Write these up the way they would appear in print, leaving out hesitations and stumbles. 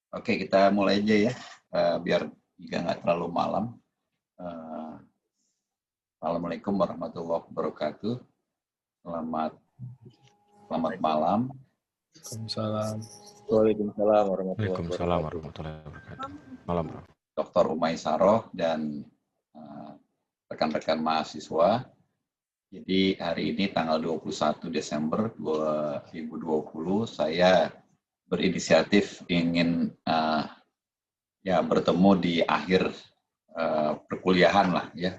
Oke, kita mulai aja ya, biar juga nggak terlalu malam. Assalamualaikum warahmatullahi wabarakatuh. Selamat malam. Waalaikumsalam. Waalaikumsalam warahmatullahi Waalaikumsalam wabarakatuh. warahmatullahi wabarakatuh. Malam, Bro. Dr. Umay Saroh dan rekan-rekan mahasiswa. Jadi hari ini tanggal 21 Desember 2020 saya berinisiatif ingin bertemu di akhir perkuliahan lah ya.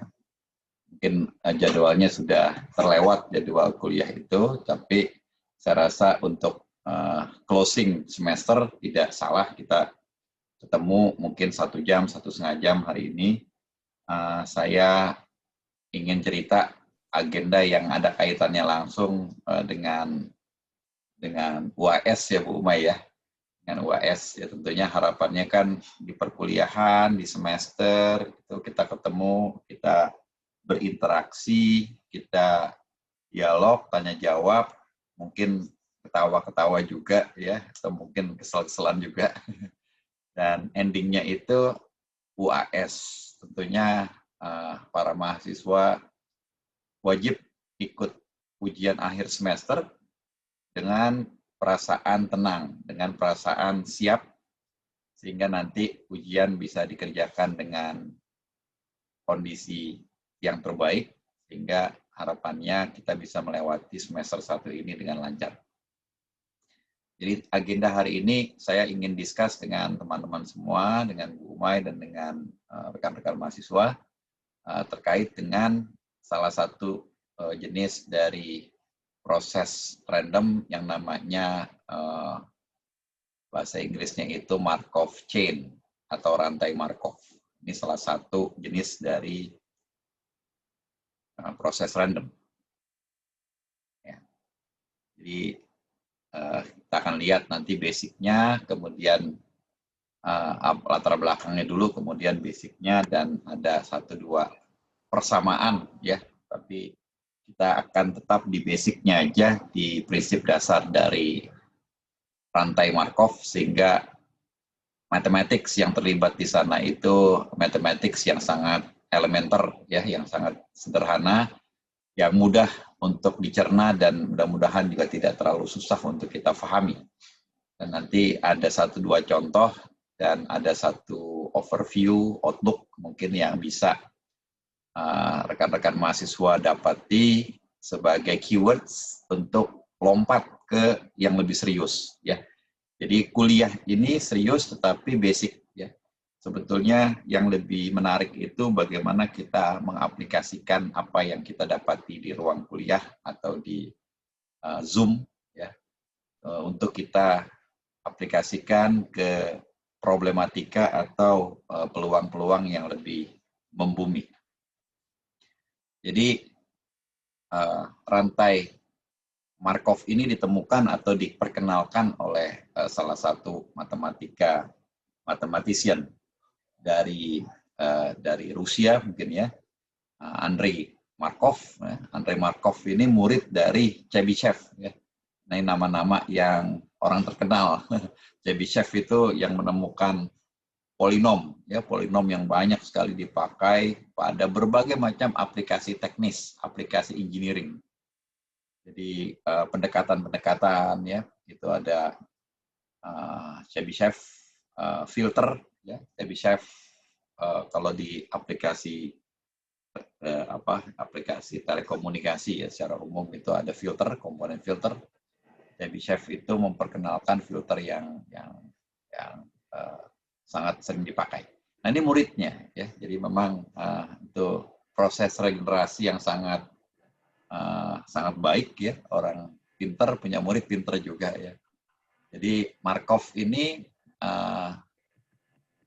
Mungkin jadwalnya sudah terlewat jadwal kuliah itu, tapi saya rasa untuk closing semester tidak salah kita ketemu mungkin 1 jam, 1,5 jam hari ini. Saya ingin cerita agenda yang ada kaitannya langsung dengan UAS ya Bu Umay ya. Dengan UAS ya tentunya harapannya kan di perkuliahan, di semester itu kita ketemu, kita berinteraksi, kita dialog, tanya jawab, mungkin ketawa-ketawa juga ya, atau mungkin kesel-keselan juga. Dan endingnya itu UAS. Tentunya para mahasiswa wajib ikut ujian akhir semester dengan perasaan tenang, dengan perasaan siap, sehingga nanti ujian bisa dikerjakan dengan kondisi yang terbaik, sehingga harapannya kita bisa melewati semester 1 ini dengan lancar. Jadi agenda hari ini saya ingin discuss dengan teman-teman semua, dengan Bu Umay dan dengan rekan-rekan mahasiswa terkait dengan salah satu jenis dari proses random yang namanya bahasa Inggrisnya itu Markov chain atau rantai Markov. Ini salah satu jenis dari proses random. Ya. Jadi kita akan lihat nanti basicnya, kemudian latar belakangnya dulu, kemudian basicnya, dan ada 1-2 persamaan ya, tapi kita akan tetap di basicnya aja, di prinsip dasar dari rantai Markov, sehingga mathematics yang terlibat di sana itu mathematics yang sangat elementer ya, yang sangat sederhana, yang mudah untuk dicerna dan mudah-mudahan juga tidak terlalu susah untuk kita pahami. Dan nanti ada 1-2 contoh dan ada 1 overview, outlook mungkin yang bisa rekan-rekan mahasiswa dapati sebagai keywords untuk lompat ke yang lebih serius ya. Jadi kuliah ini serius tetapi basic ya. Sebetulnya yang lebih menarik itu bagaimana kita mengaplikasikan apa yang kita dapati di ruang kuliah atau di Zoom ya, untuk kita aplikasikan ke problematika atau peluang-peluang yang lebih membumi. Jadi rantai Markov ini ditemukan atau diperkenalkan oleh salah satu mathematician dari Rusia mungkin ya, Andrei Markov. Andrei Markov ini murid dari Chebyshev ya. Nah, ini nama-nama yang orang terkenal. Chebyshev itu yang menemukan polinom ya, polinom yang banyak sekali dipakai pada berbagai macam aplikasi teknis, aplikasi engineering. Jadi pendekatan-pendekatan ya, itu ada Chebyshev filter ya, Chebyshev kalau di aplikasi aplikasi telekomunikasi ya secara umum itu ada filter, komponen filter. Chebyshev itu memperkenalkan filter yang sangat sering dipakai. Nah, ini muridnya ya, jadi memang itu proses regenerasi yang sangat baik ya, orang pinter punya murid pinter juga ya. Jadi Markov ini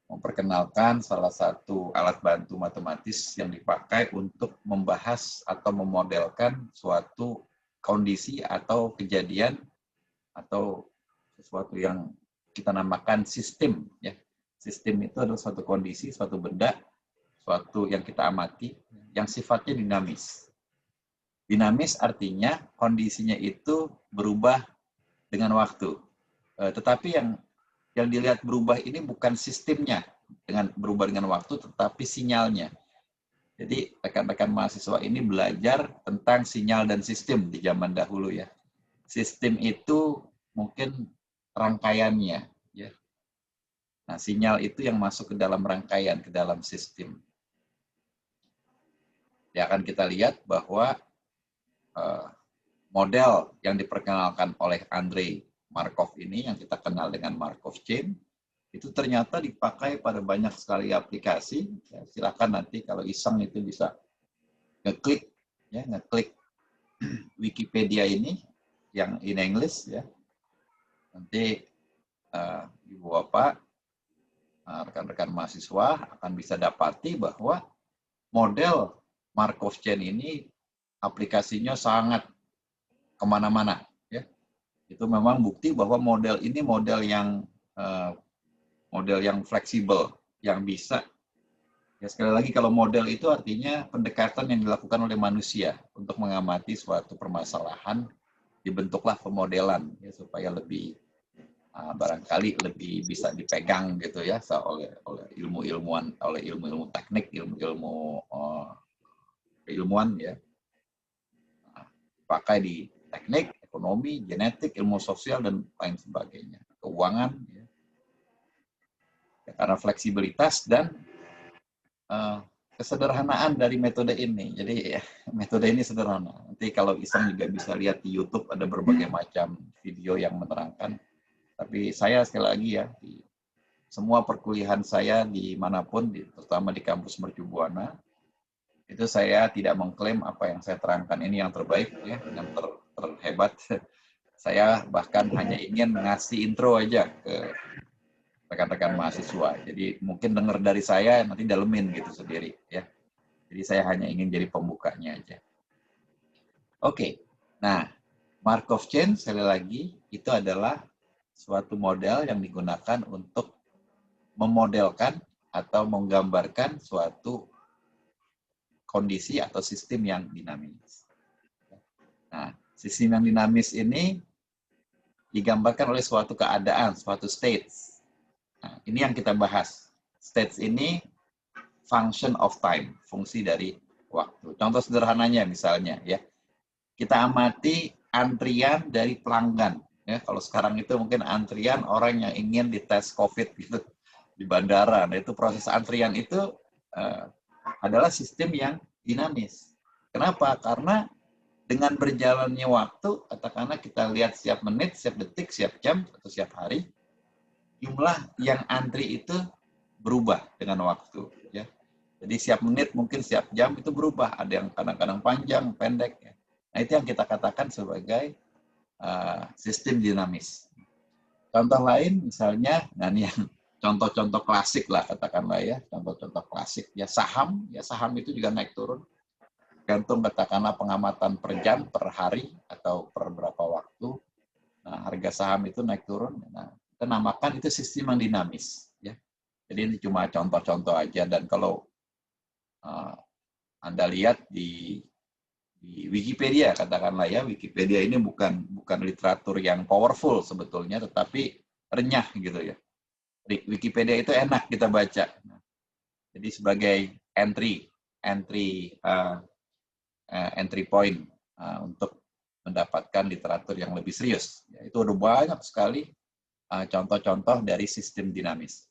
memperkenalkan salah satu alat bantu matematis yang dipakai untuk membahas atau memodelkan suatu kondisi atau kejadian atau sesuatu yang kita namakan sistem ya. Sistem itu adalah suatu kondisi, suatu benda, suatu yang kita amati yang sifatnya dinamis. Dinamis artinya kondisinya itu berubah dengan waktu. Tetapi yang yang dilihat berubah ini bukan sistemnya dengan berubah dengan waktu, tetapi sinyalnya. Jadi rekan-rekan mahasiswa ini belajar tentang sinyal dan sistem di zaman dahulu ya. Sistem itu mungkin rangkaiannya, ya. Nah, sinyal itu yang masuk ke dalam rangkaian, ke dalam sistem. Ya, akan kita lihat bahwa model yang diperkenalkan oleh Andrei Markov ini, yang kita kenal dengan Markov Chain, itu ternyata dipakai pada banyak sekali aplikasi. Ya, silakan nanti kalau iseng itu bisa ngeklik, ya, ngeklik Wikipedia ini yang in English, ya. Nanti Ibu Bapak, rekan-rekan mahasiswa akan bisa dapati bahwa model Markov Chain ini aplikasinya sangat kemana-mana. Ya. Itu memang bukti bahwa model ini model yang fleksibel, yang bisa. Ya, sekali lagi kalau model itu artinya pendekatan yang dilakukan oleh manusia untuk mengamati suatu permasalahan, dibentuklah pemodelan ya, supaya lebih barangkali lebih bisa dipegang gitu ya oleh ilmu-ilmuwan, oleh ilmu-ilmu teknik, ilmu-ilmu keilmuan ya. Pakai di teknik, ekonomi, genetik, ilmu sosial dan lain sebagainya, keuangan ya. Ya, karena fleksibilitas dan kesederhanaan dari metode ini. Jadi ya, metode ini sederhana. Nanti kalau iseng juga bisa lihat di YouTube ada berbagai macam video yang menerangkan. Tapi saya sekali lagi ya, di semua perkuliahan saya dimanapun, terutama di kampus Mercu Buana, itu saya tidak mengklaim apa yang saya terangkan ini yang terbaik, ya, yang terhebat. Saya bahkan hanya ingin ngasih intro aja ke rekan-rekan mahasiswa. Jadi mungkin dengar dari saya, nanti dalemin gitu sendiri. Ya. Jadi saya hanya ingin jadi pembukanya aja. Oke, nah Markov Chain sekali lagi itu adalah suatu model yang digunakan untuk memodelkan atau menggambarkan suatu kondisi atau sistem yang dinamis. Nah, sistem yang dinamis ini digambarkan oleh suatu keadaan, suatu states. Nah, ini yang kita bahas. States ini function of time, fungsi dari waktu. Contoh sederhananya misalnya ya, kita amati antrian dari pelanggan. Ya, kalau sekarang itu mungkin antrian orang yang ingin dites COVID gitu di bandara. Nah, itu proses antrian itu adalah sistem yang dinamis. Kenapa? Karena dengan berjalannya waktu, katakanlah kita lihat setiap menit, setiap detik, setiap jam, atau setiap hari, jumlah yang antri itu berubah dengan waktu. Ya. Jadi setiap menit, mungkin setiap jam itu berubah. Ada yang kadang-kadang panjang, pendek. Ya. Nah, itu yang kita katakan sebagai sistem dinamis. Contoh lain misalnya, nah ini yang contoh-contoh klasik lah katakanlah ya, contoh-contoh klasik ya saham itu juga naik turun, gantung katakanlah pengamatan per jam, per hari atau per berapa waktu. Nah harga saham itu naik turun. Nah kita namakan itu sistem yang dinamis ya. Jadi ini cuma contoh-contoh aja, dan kalau Anda lihat di Wikipedia katakanlah ya, Wikipedia ini bukan literatur yang powerful sebetulnya, tetapi renyah gitu ya. Wikipedia itu enak kita baca. Jadi sebagai entry point untuk mendapatkan literatur yang lebih serius. Ya, itu ada banyak sekali contoh-contoh dari sistem dinamis.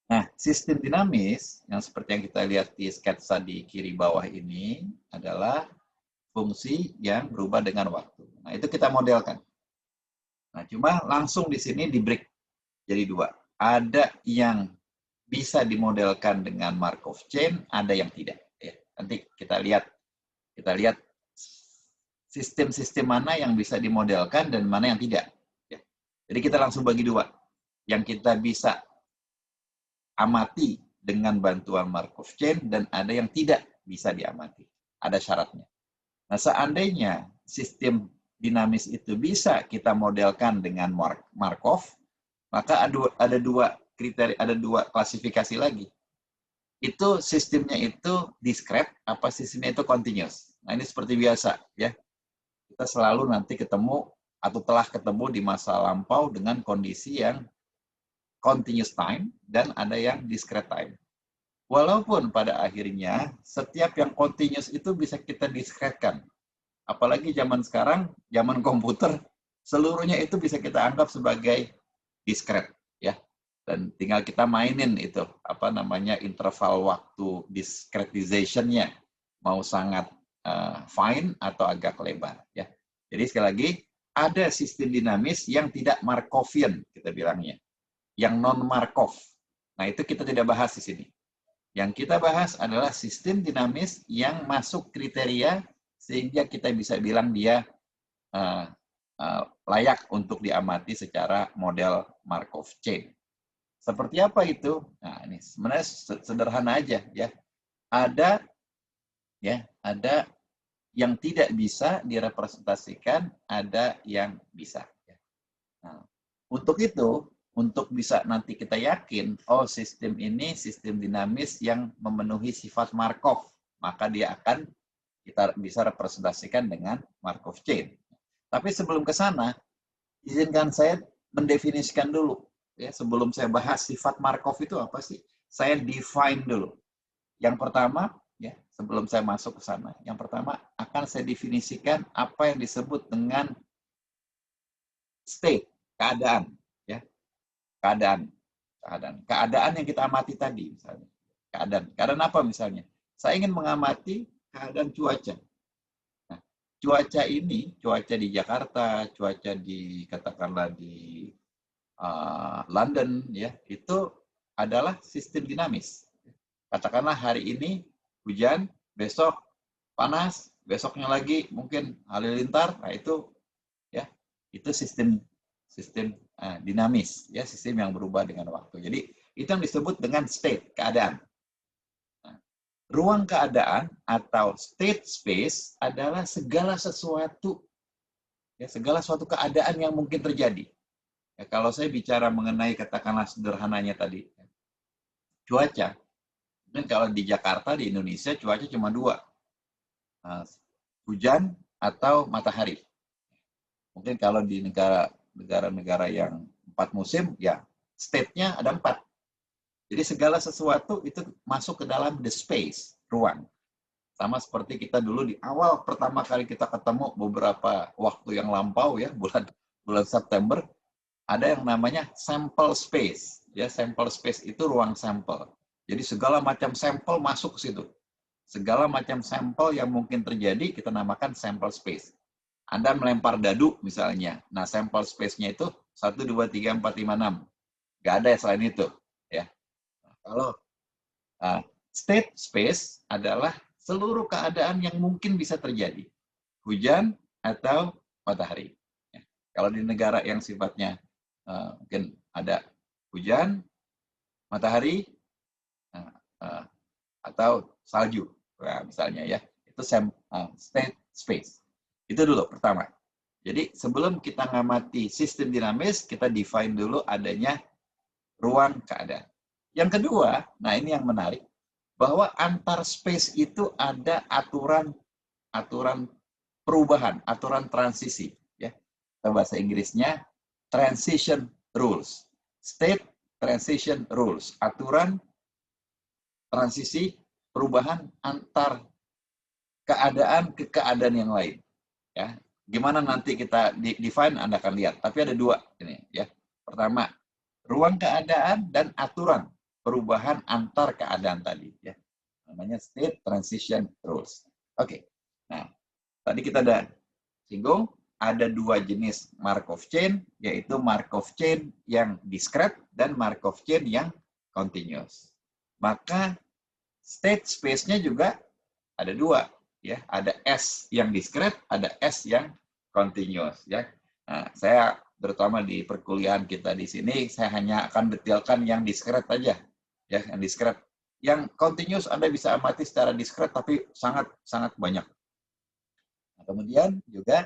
Nah, sistem dinamis yang seperti yang kita lihat di sketsa di kiri bawah ini adalah fungsi yang berubah dengan waktu. Nah, itu kita modelkan. Nah, cuma langsung di sini di break jadi dua. Ada yang bisa dimodelkan dengan Markov Chain, ada yang tidak. Ya, nanti kita lihat sistem-sistem mana yang bisa dimodelkan dan mana yang tidak. Ya. Jadi kita langsung bagi dua. Yang kita bisa amati dengan bantuan Markov Chain dan ada yang tidak bisa diamati. Ada syaratnya. Nah, seandainya sistem dinamis itu bisa kita modelkan dengan Markov, maka ada dua kriteria, ada dua klasifikasi lagi. Itu sistemnya itu discrete, apa sistemnya itu continuous. Nah, ini seperti biasa ya. Kita selalu nanti ketemu atau telah ketemu di masa lampau dengan kondisi yang continuous time dan ada yang discrete time. Walaupun pada akhirnya setiap yang continuous itu bisa kita diskretkan. Apalagi zaman sekarang, zaman komputer, seluruhnya itu bisa kita anggap sebagai discrete, ya. Dan tinggal kita mainin itu, apa namanya, interval waktu discretization-nya, mau sangat fine atau agak lebar, ya. Jadi sekali lagi, ada sistem dinamis yang tidak Markovian, kita bilangnya, yang non-Markov. Nah, itu kita tidak bahas di sini. Yang kita bahas adalah sistem dinamis yang masuk kriteria sehingga kita bisa bilang dia layak untuk diamati secara model Markov chain. Seperti apa itu? Nah, ini sebenarnya sederhana aja, ya. Ada yang tidak bisa direpresentasikan, ada yang bisa. Nah, untuk itu, untuk bisa nanti kita yakin, oh sistem ini sistem dinamis yang memenuhi sifat Markov, maka dia akan kita bisa representasikan dengan Markov chain. Tapi sebelum ke sana, izinkan saya mendefinisikan dulu. Ya, sebelum saya bahas sifat Markov itu apa sih? Saya define dulu. Yang pertama, ya, sebelum saya masuk ke sana, yang pertama akan saya definisikan apa yang disebut dengan state, keadaan, ya, keadaan yang kita amati tadi, misalnya, keadaan apa misalnya? Saya ingin mengamati keadaan cuaca. Nah, cuaca di Jakarta, cuaca di katakanlah di London, ya, itu adalah sistem dinamis. Katakanlah hari ini hujan, besok panas, besoknya lagi mungkin halilintar. Nah itu, ya, itu sistem dinamis, ya, sistem yang berubah dengan waktu. Jadi itu yang disebut dengan state, keadaan. Nah, ruang keadaan atau state space adalah segala sesuatu, ya, segala suatu keadaan yang mungkin terjadi. Ya, kalau saya bicara mengenai katakanlah sederhananya tadi, cuaca, dan kalau di Jakarta, di Indonesia, cuaca cuma dua, hujan atau matahari. Mungkin kalau di negara-negara yang 4 musim, ya state-nya ada 4. Jadi segala sesuatu itu masuk ke dalam the space, ruang. Sama seperti kita dulu di awal pertama kali kita ketemu beberapa waktu yang lampau, ya, bulan September, ada yang namanya sample space. Ya, sample space itu ruang sampel. Jadi segala macam sampel masuk ke situ. Segala macam sampel yang mungkin terjadi kita namakan sample space. Anda melempar dadu misalnya. Nah, sample space-nya itu 1, 2, 3, 4, 5, 6. Nggak ada selain itu. Ya. Kalau state space adalah seluruh keadaan yang mungkin bisa terjadi. Hujan atau matahari. Ya. Kalau di negara yang sifatnya mungkin ada hujan, matahari, atau salju, nah, misalnya, ya, itu state space. Itu dulu pertama. Jadi sebelum kita ngamati sistem dinamis, kita define dulu adanya ruang keadaan. Yang kedua, nah ini yang menarik, bahwa antar space itu ada aturan perubahan, aturan transisi, ya. Bahasa Inggrisnya transition rules, state transition rules, aturan transisi perubahan antar keadaan ke keadaan yang lain. Ya, gimana nanti kita define Anda akan lihat. Tapi ada dua ini, ya. Pertama, ruang keadaan dan aturan perubahan antar keadaan tadi, ya. Namanya state transition rules. Oke. Nah, tadi kita ada singgung ada 2 jenis Markov chain, yaitu Markov chain yang discrete dan Markov chain yang continuous. Maka state space-nya juga ada 2, ya. Ada S yang discrete, ada S yang continuous, ya. Nah, saya terutama di perkuliahan kita di sini, saya hanya akan detailkan yang discrete aja, ya, yang discrete. Yang continuous Anda bisa amati secara discrete, tapi sangat banyak. Nah, kemudian juga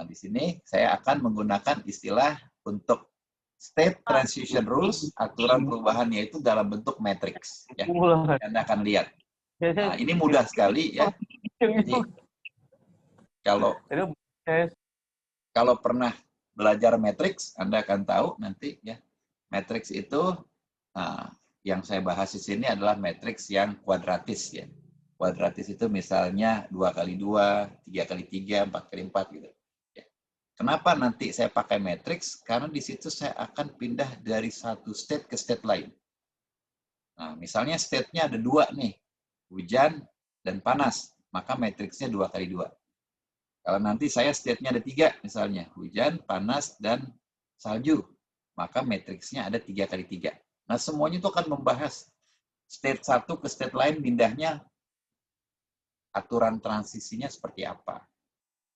di sini saya akan menggunakan istilah untuk state transition rules, aturan perubahannya itu dalam bentuk matriks, ya. Anda akan lihat. Nah, ini mudah sekali, ya. Jadi kalau kalau pernah belajar matriks, Anda akan tahu nanti ya, matriks itu yang saya bahas di sini adalah matriks yang kuadratis ya. Kuadratis itu misalnya 2x2, 3x3, 4x4 gitu. Ya. Kenapa nanti saya pakai matriks? Karena di situ saya akan pindah dari satu state ke state lain. Nah, misalnya state-nya ada 2 nih, hujan dan panas, maka matriksnya 2x2. Kalau nanti saya state-nya ada 3, misalnya hujan, panas, dan salju, maka matriksnya ada 3x3. Nah, semuanya itu akan membahas state 1 ke state lain, pindahnya aturan transisinya seperti apa.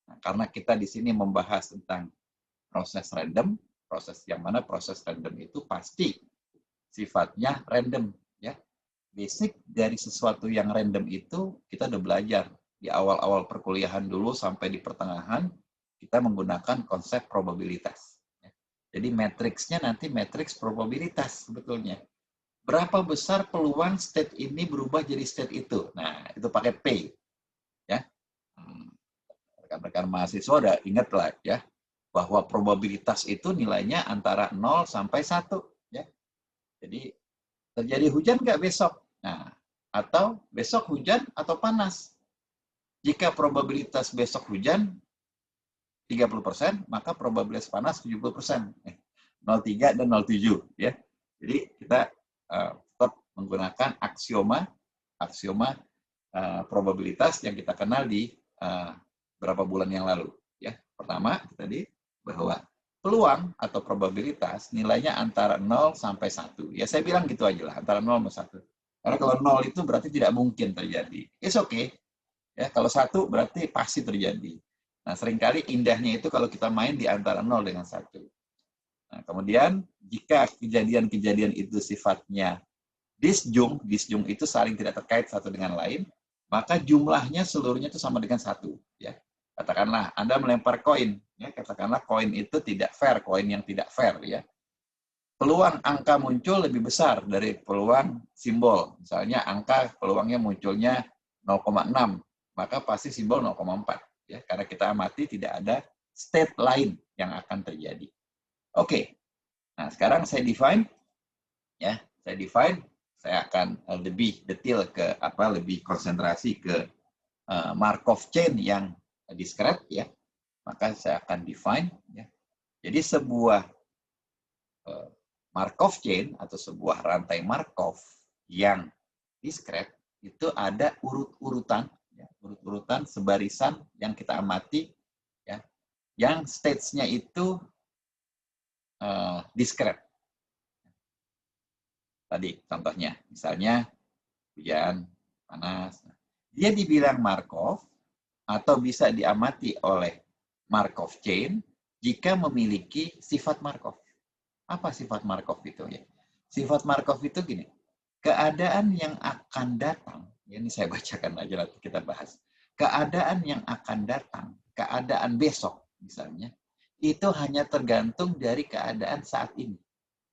Nah, karena kita di sini membahas tentang proses random, proses yang mana proses random itu pasti sifatnya random. Ya, basic dari sesuatu yang random itu kita udah belajar di awal-awal perkuliahan dulu sampai di pertengahan kita menggunakan konsep probabilitas. Jadi matriksnya nanti matriks probabilitas sebetulnya. Berapa besar peluang state ini berubah jadi state itu? Nah, itu pakai P. Ya. Rekan-rekan mahasiswa udah ingat lah ya bahwa probabilitas itu nilainya antara 0 sampai 1 ya. Jadi terjadi hujan nggak besok? Nah, atau besok hujan atau panas? Jika probabilitas besok hujan 30%, maka probabilitas panas 70%. 0,3 dan 0,7 ya. Jadi kita tetap menggunakan aksioma probabilitas yang kita kenal di beberapa bulan yang lalu ya. Pertama tadi bahwa peluang atau probabilitas nilainya antara 0 sampai 1. Ya saya bilang gitu aja lah, antara 0 sampai 1. Karena kalau 0 itu berarti tidak mungkin terjadi. It's okay. Ya, kalau 1 berarti pasti terjadi. Nah, seringkali indahnya itu kalau kita main di antara 0 dengan 1. Nah, kemudian jika kejadian-kejadian itu sifatnya disjung itu saling tidak terkait satu dengan lain, maka jumlahnya seluruhnya itu sama dengan 1. Ya. Katakanlah Anda melempar koin, ya, katakanlah koin itu tidak fair, koin yang tidak fair, ya. Peluang angka muncul lebih besar dari peluang simbol. Misalnya angka peluangnya munculnya 0,6, maka pasti simbol 0,4, ya, karena kita amati tidak ada state lain yang akan terjadi. Oke. Nah, sekarang saya define, ya, saya akan lebih detail ke lebih konsentrasi ke Markov chain yang discrete, ya. Maka saya akan define, ya. Jadi sebuah Markov chain atau sebuah rantai Markov yang discrete itu ada urut-urutan, ya, urut-urutan sebarisan yang kita amati, ya, yang stage-nya itu discrete. Tadi contohnya, misalnya hujan, panas. Dia dibilang Markov atau bisa diamati oleh Markov chain jika memiliki sifat Markov. Apa sifat Markov itu, ya? Sifat Markov itu gini, keadaan yang akan datang, ini saya bacakan aja nanti kita bahas. Keadaan yang akan datang, keadaan besok misalnya, itu hanya tergantung dari keadaan saat ini,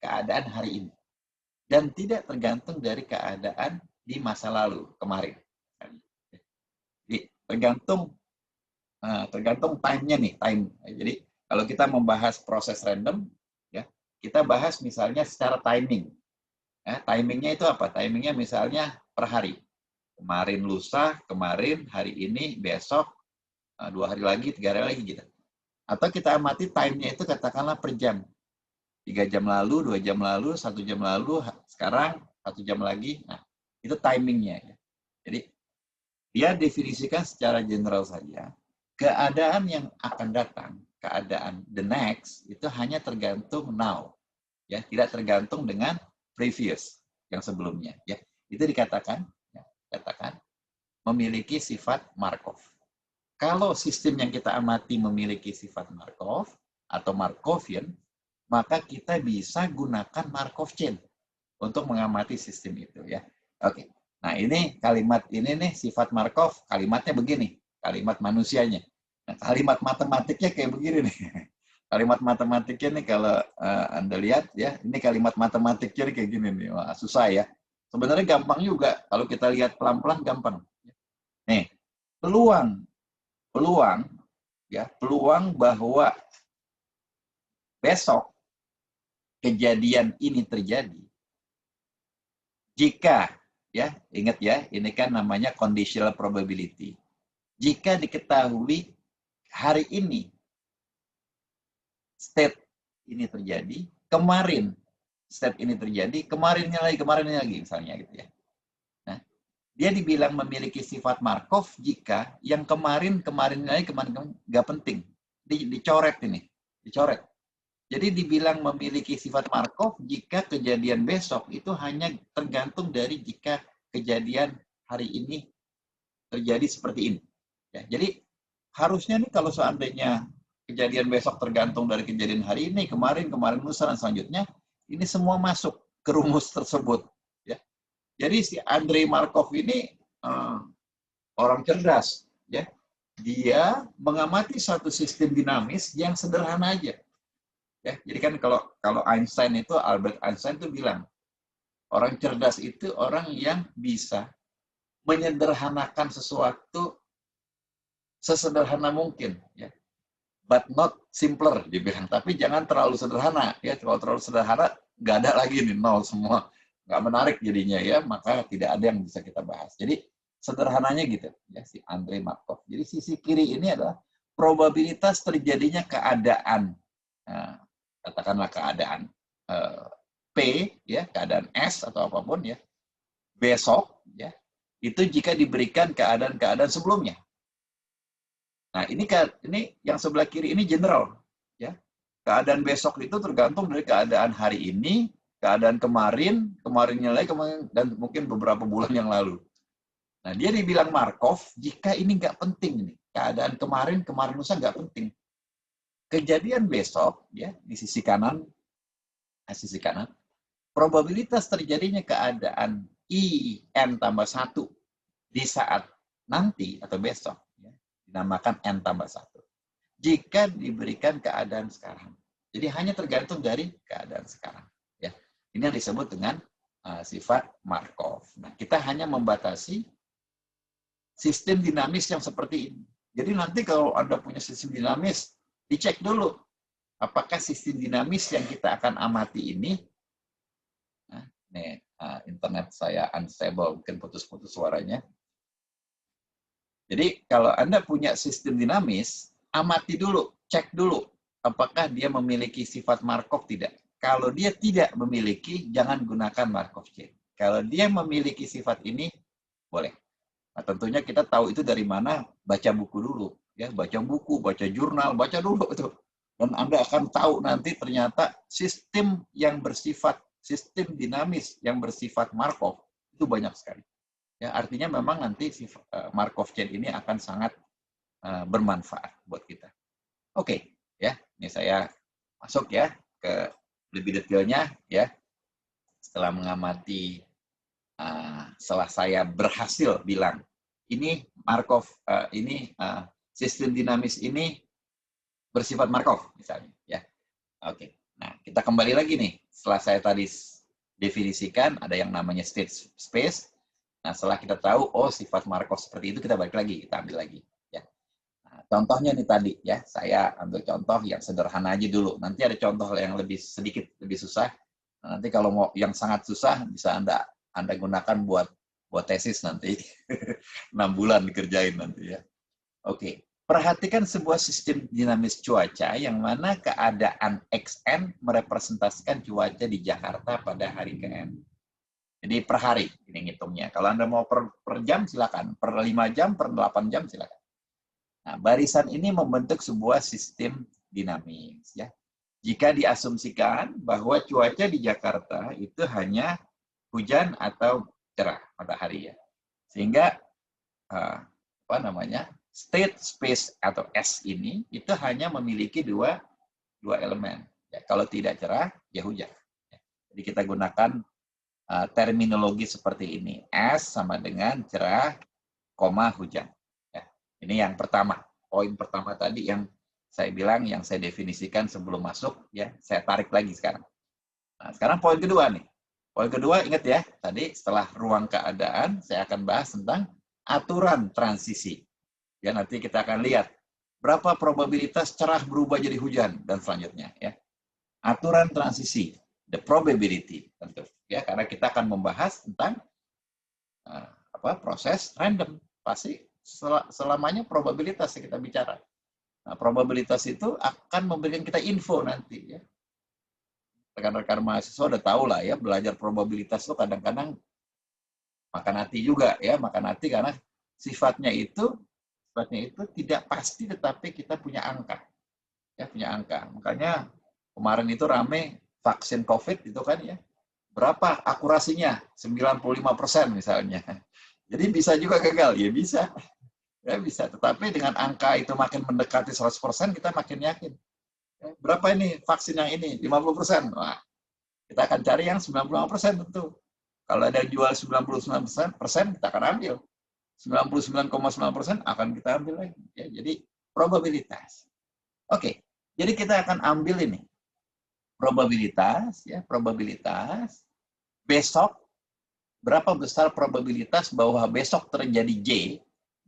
keadaan hari ini. Dan tidak tergantung dari keadaan di masa lalu, kemarin. Jadi tergantung time-nya nih, time. Jadi kalau kita membahas proses random, ya, kita bahas misalnya secara timing. Ya, timingnya itu apa? Timingnya misalnya per hari. Kemarin lusa, kemarin, hari ini, besok, 2 hari lagi, 3 hari lagi gitu. Atau kita amati time-nya itu katakanlah per jam. 3 jam lalu, 2 jam lalu, 1 jam lalu, sekarang 1 jam lagi. Nah, itu timingnya. Ya. Jadi, dia definisikan secara general saja. Keadaan yang akan datang, keadaan the next, itu hanya tergantung now. Ya, tidak tergantung dengan previous, yang sebelumnya. Ya. Itu dikatakan, memiliki sifat Markov. Kalau sistem yang kita amati memiliki sifat Markov, atau Markovian, maka kita bisa gunakan Markov chain untuk mengamati sistem itu, ya. Oke. Nah, ini kalimat ini nih sifat Markov, kalimatnya begini, kalimat manusianya. Nah, kalimat matematiknya kayak begini nih. Kalimat matematiknya nih kalau Anda lihat, ya, ini kalimat matematiknya kayak gini nih. Wah, susah ya. Sebenarnya gampang juga kalau kita lihat pelan-pelan gampang. Nih, peluang ya, peluang bahwa besok kejadian ini terjadi jika, ya, ingat ya, ini kan namanya conditional probability. Jika diketahui hari ini state ini terjadi, kemarin state ini terjadi, kemarinnya lagi misalnya gitu ya. Nah, dia dibilang memiliki sifat Markov jika yang kemarin nggak penting, dicoret ini, dicoret. Jadi dibilang memiliki sifat Markov jika kejadian besok itu hanya tergantung dari jika kejadian hari ini terjadi seperti ini. Ya, jadi harusnya nih kalau seandainya kejadian besok tergantung dari kejadian hari ini, kemarin lusa, dan selanjutnya, ini semua masuk ke rumus tersebut. Ya. Jadi si Andrei Markov ini orang cerdas. Ya. Dia mengamati satu sistem dinamis yang sederhana aja. Ya, jadi kan kalau Einstein itu, Albert Einstein itu bilang, orang cerdas itu orang yang bisa menyederhanakan sesuatu sesederhana mungkin, ya. But not simpler, dibilang. Tapi jangan terlalu sederhana, ya. Kalau terlalu sederhana, nggak ada lagi nih, nol semua, nggak menarik jadinya, ya. Maka tidak ada yang bisa kita bahas. Jadi sederhananya gitu, ya, si Andrei Markov. Jadi sisi kiri ini adalah probabilitas terjadinya keadaan. Nah, katakanlah keadaan P, ya, keadaan S atau apapun, ya, besok, ya, itu jika diberikan keadaan-keadaan sebelumnya. Nah, ini yang sebelah kiri ini general, ya. Keadaan besok itu tergantung dari keadaan hari ini, keadaan kemarinnya lagi, dan mungkin beberapa bulan yang lalu. Nah, dia dibilang Markov jika ini nggak penting, nih, keadaan kemarin lusa nggak penting. Kejadian besok, ya, di sisi kanan, probabilitas terjadinya keadaan IN tambah 1 di saat nanti atau besok, ya, dinamakan N tambah 1. Jika diberikan keadaan sekarang. Jadi hanya tergantung dari keadaan sekarang. Ya. Ini yang disebut dengan sifat Markov. Nah, kita hanya membatasi sistem dinamis yang seperti ini. Jadi nanti kalau Anda punya sistem dinamis, dicek dulu apakah sistem dinamis yang kita akan amati ini, internet saya unstable, mungkin putus-putus suaranya. Jadi kalau Anda punya sistem dinamis, amati dulu, cek dulu apakah dia memiliki sifat Markov tidak. Kalau dia tidak memiliki, jangan gunakan Markov chain. Kalau dia memiliki sifat ini, boleh. Nah, tentunya kita tahu itu dari mana, baca buku dulu. Ya, baca buku, baca jurnal, baca dulu itu. Dan Anda akan tahu nanti ternyata sistem dinamis yang bersifat Markov itu banyak sekali. Ya, artinya memang nanti Markov chain ini akan sangat bermanfaat buat kita. Oke, ya, ini saya masuk ya ke lebih detailnya, ya. Setelah mengamati, setelah saya berhasil bilang ini Markov, sistem dinamis ini bersifat Markov misalnya, ya. Oke. Nah, kita kembali lagi nih. Setelah saya tadi definisikan ada yang namanya state space. Nah, setelah kita tahu oh sifat Markov seperti itu, kita balik lagi, kita ambil lagi, ya. Nah, contohnya nih tadi, ya. Saya ambil contoh yang sederhana aja dulu. Nanti ada contoh yang sedikit lebih susah. Nah, nanti kalau mau yang sangat susah bisa Anda gunakan buat tesis nanti. 6 bulan dikerjain nanti, ya. Oke. Perhatikan sebuah sistem dinamis cuaca yang mana keadaan XN merepresentasikan cuaca di Jakarta pada hari ke-N. Jadi per hari ini ngitungnya. Kalau Anda mau per jam silakan, per 5 jam, per 8 jam silakan. Nah, barisan ini membentuk sebuah sistem dinamis, ya. Jika diasumsikan bahwa cuaca di Jakarta itu hanya hujan atau cerah pada hari, ya. Sehingga state space atau S ini itu hanya memiliki dua elemen. Ya, kalau tidak cerah, ya hujan. Ya. Jadi kita gunakan terminologi seperti ini. S sama dengan cerah, hujan. Ya. Ini yang pertama. Poin pertama tadi yang saya bilang, yang saya definisikan sebelum masuk, ya, saya tarik lagi sekarang. Nah, sekarang poin kedua nih. Poin kedua, ingat ya, tadi setelah ruang keadaan, saya akan bahas tentang aturan transisi. Ya, nanti kita akan lihat berapa probabilitas cerah berubah jadi hujan, dan selanjutnya. Ya. Aturan transisi, the probability, tentu. Ya, karena kita akan membahas tentang proses random. Pasti selamanya probabilitas yang kita bicara. Nah, probabilitas itu akan memberikan kita info nanti. Ya. Rekan-rekan mahasiswa udah tahu lah ya, belajar probabilitas itu kadang-kadang makan hati juga ya, makan hati karena sifatnya itu tidak pasti, tetapi kita punya angka. Ya, punya angka. Makanya kemarin itu rame vaksin COVID itu kan ya. Berapa akurasinya? 95% misalnya. Jadi bisa juga gagal, ya bisa. Ya bisa, tetapi dengan angka itu makin mendekati 100%, kita makin yakin. Ya, berapa ini vaksin yang ini? 50%. Wah, kita akan cari yang 95% tentu. Kalau ada yang jual 99%, kita akan ambil. 99,9% akan kita ambil lagi. Ya, jadi probabilitas. Oke, jadi kita akan ambil ini probabilitas, ya probabilitas. Besok berapa besar probabilitas bahwa besok terjadi J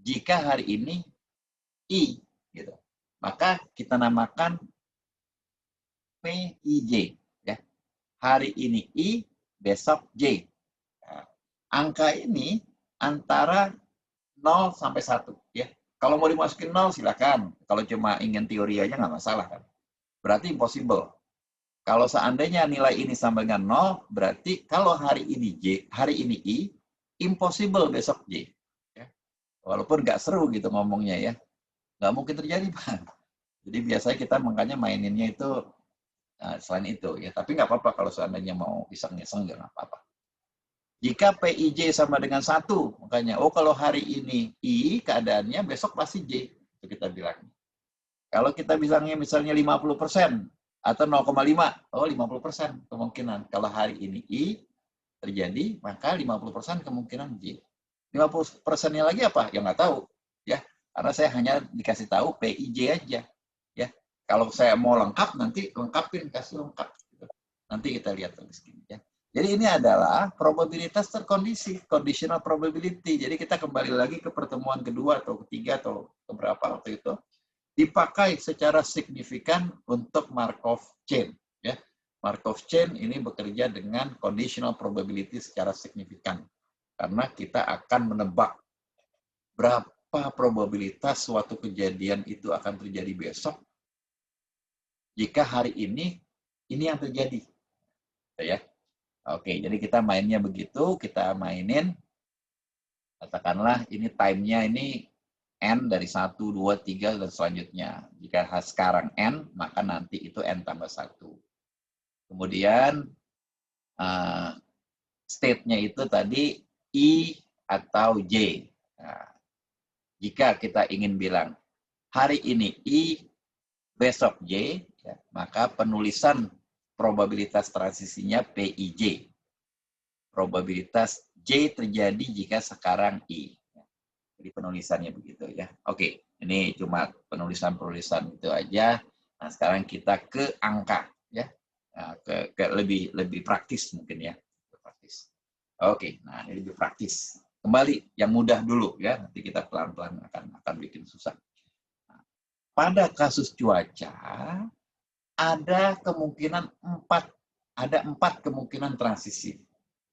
jika hari ini I, gitu. Maka kita namakan PIJ. Ya, hari ini I, besok J. Nah, angka ini antara 0 sampai 1 ya. Kalau mau dimasukin 0 silakan. Kalau cuma ingin teori aja nggak masalah kan. Berarti impossible. Kalau seandainya nilai ini sama dengan 0, berarti kalau hari ini J, hari ini I, impossible besok J. Ya. Walaupun nggak seru gitu ngomongnya ya. Nggak mungkin terjadi, Pak. Jadi biasanya kita makanya maininnya itu selain itu ya. Tapi nggak apa-apa kalau seandainya mau iseng-iseng nggak apa-apa. Jika PIJ sama dengan 1, makanya, kalau hari ini I keadaannya, besok pasti J. Itu kita bilang. Kalau kita bilangnya misalnya 50% atau 0,5, 50% kemungkinan. Kalau hari ini I terjadi, maka 50% kemungkinan J. 50%-nya lagi apa? Ya nggak tahu. Ya, karena saya hanya dikasih tahu PIJ aja. Ya, kalau saya mau lengkap, nanti lengkapin, kasih lengkap. Nanti kita lihat tulis gini ya. Jadi ini adalah probabilitas terkondisi, conditional probability. Jadi kita kembali lagi ke pertemuan kedua atau ketiga atau keberapa waktu itu, dipakai secara signifikan untuk Markov chain. Ya. Markov chain ini bekerja dengan conditional probability secara signifikan. Karena kita akan menebak berapa probabilitas suatu kejadian itu akan terjadi besok jika hari ini yang terjadi. Ya. Oke, jadi kita mainnya begitu, kita mainin, katakanlah ini time-nya ini N dari 1, 2, 3, dan selanjutnya. Jika sekarang N, maka nanti itu N tambah 1. Kemudian, state-nya itu tadi I atau J. Nah, jika kita ingin bilang, hari ini I, besok J, ya, maka penulisan probabilitas transisinya PIJ. Probabilitas J terjadi jika sekarang I. Jadi penulisannya begitu ya. Oke, ini cuma penulisan-penulisan itu aja. Nah, sekarang kita ke angka ya. Nah, ke lebih praktis mungkin ya. Praktis. Oke, nah ini lebih praktis. Kembali yang mudah dulu ya. Nanti kita pelan-pelan akan bikin susah. Nah, pada kasus cuaca ada kemungkinan 4 kemungkinan transisi.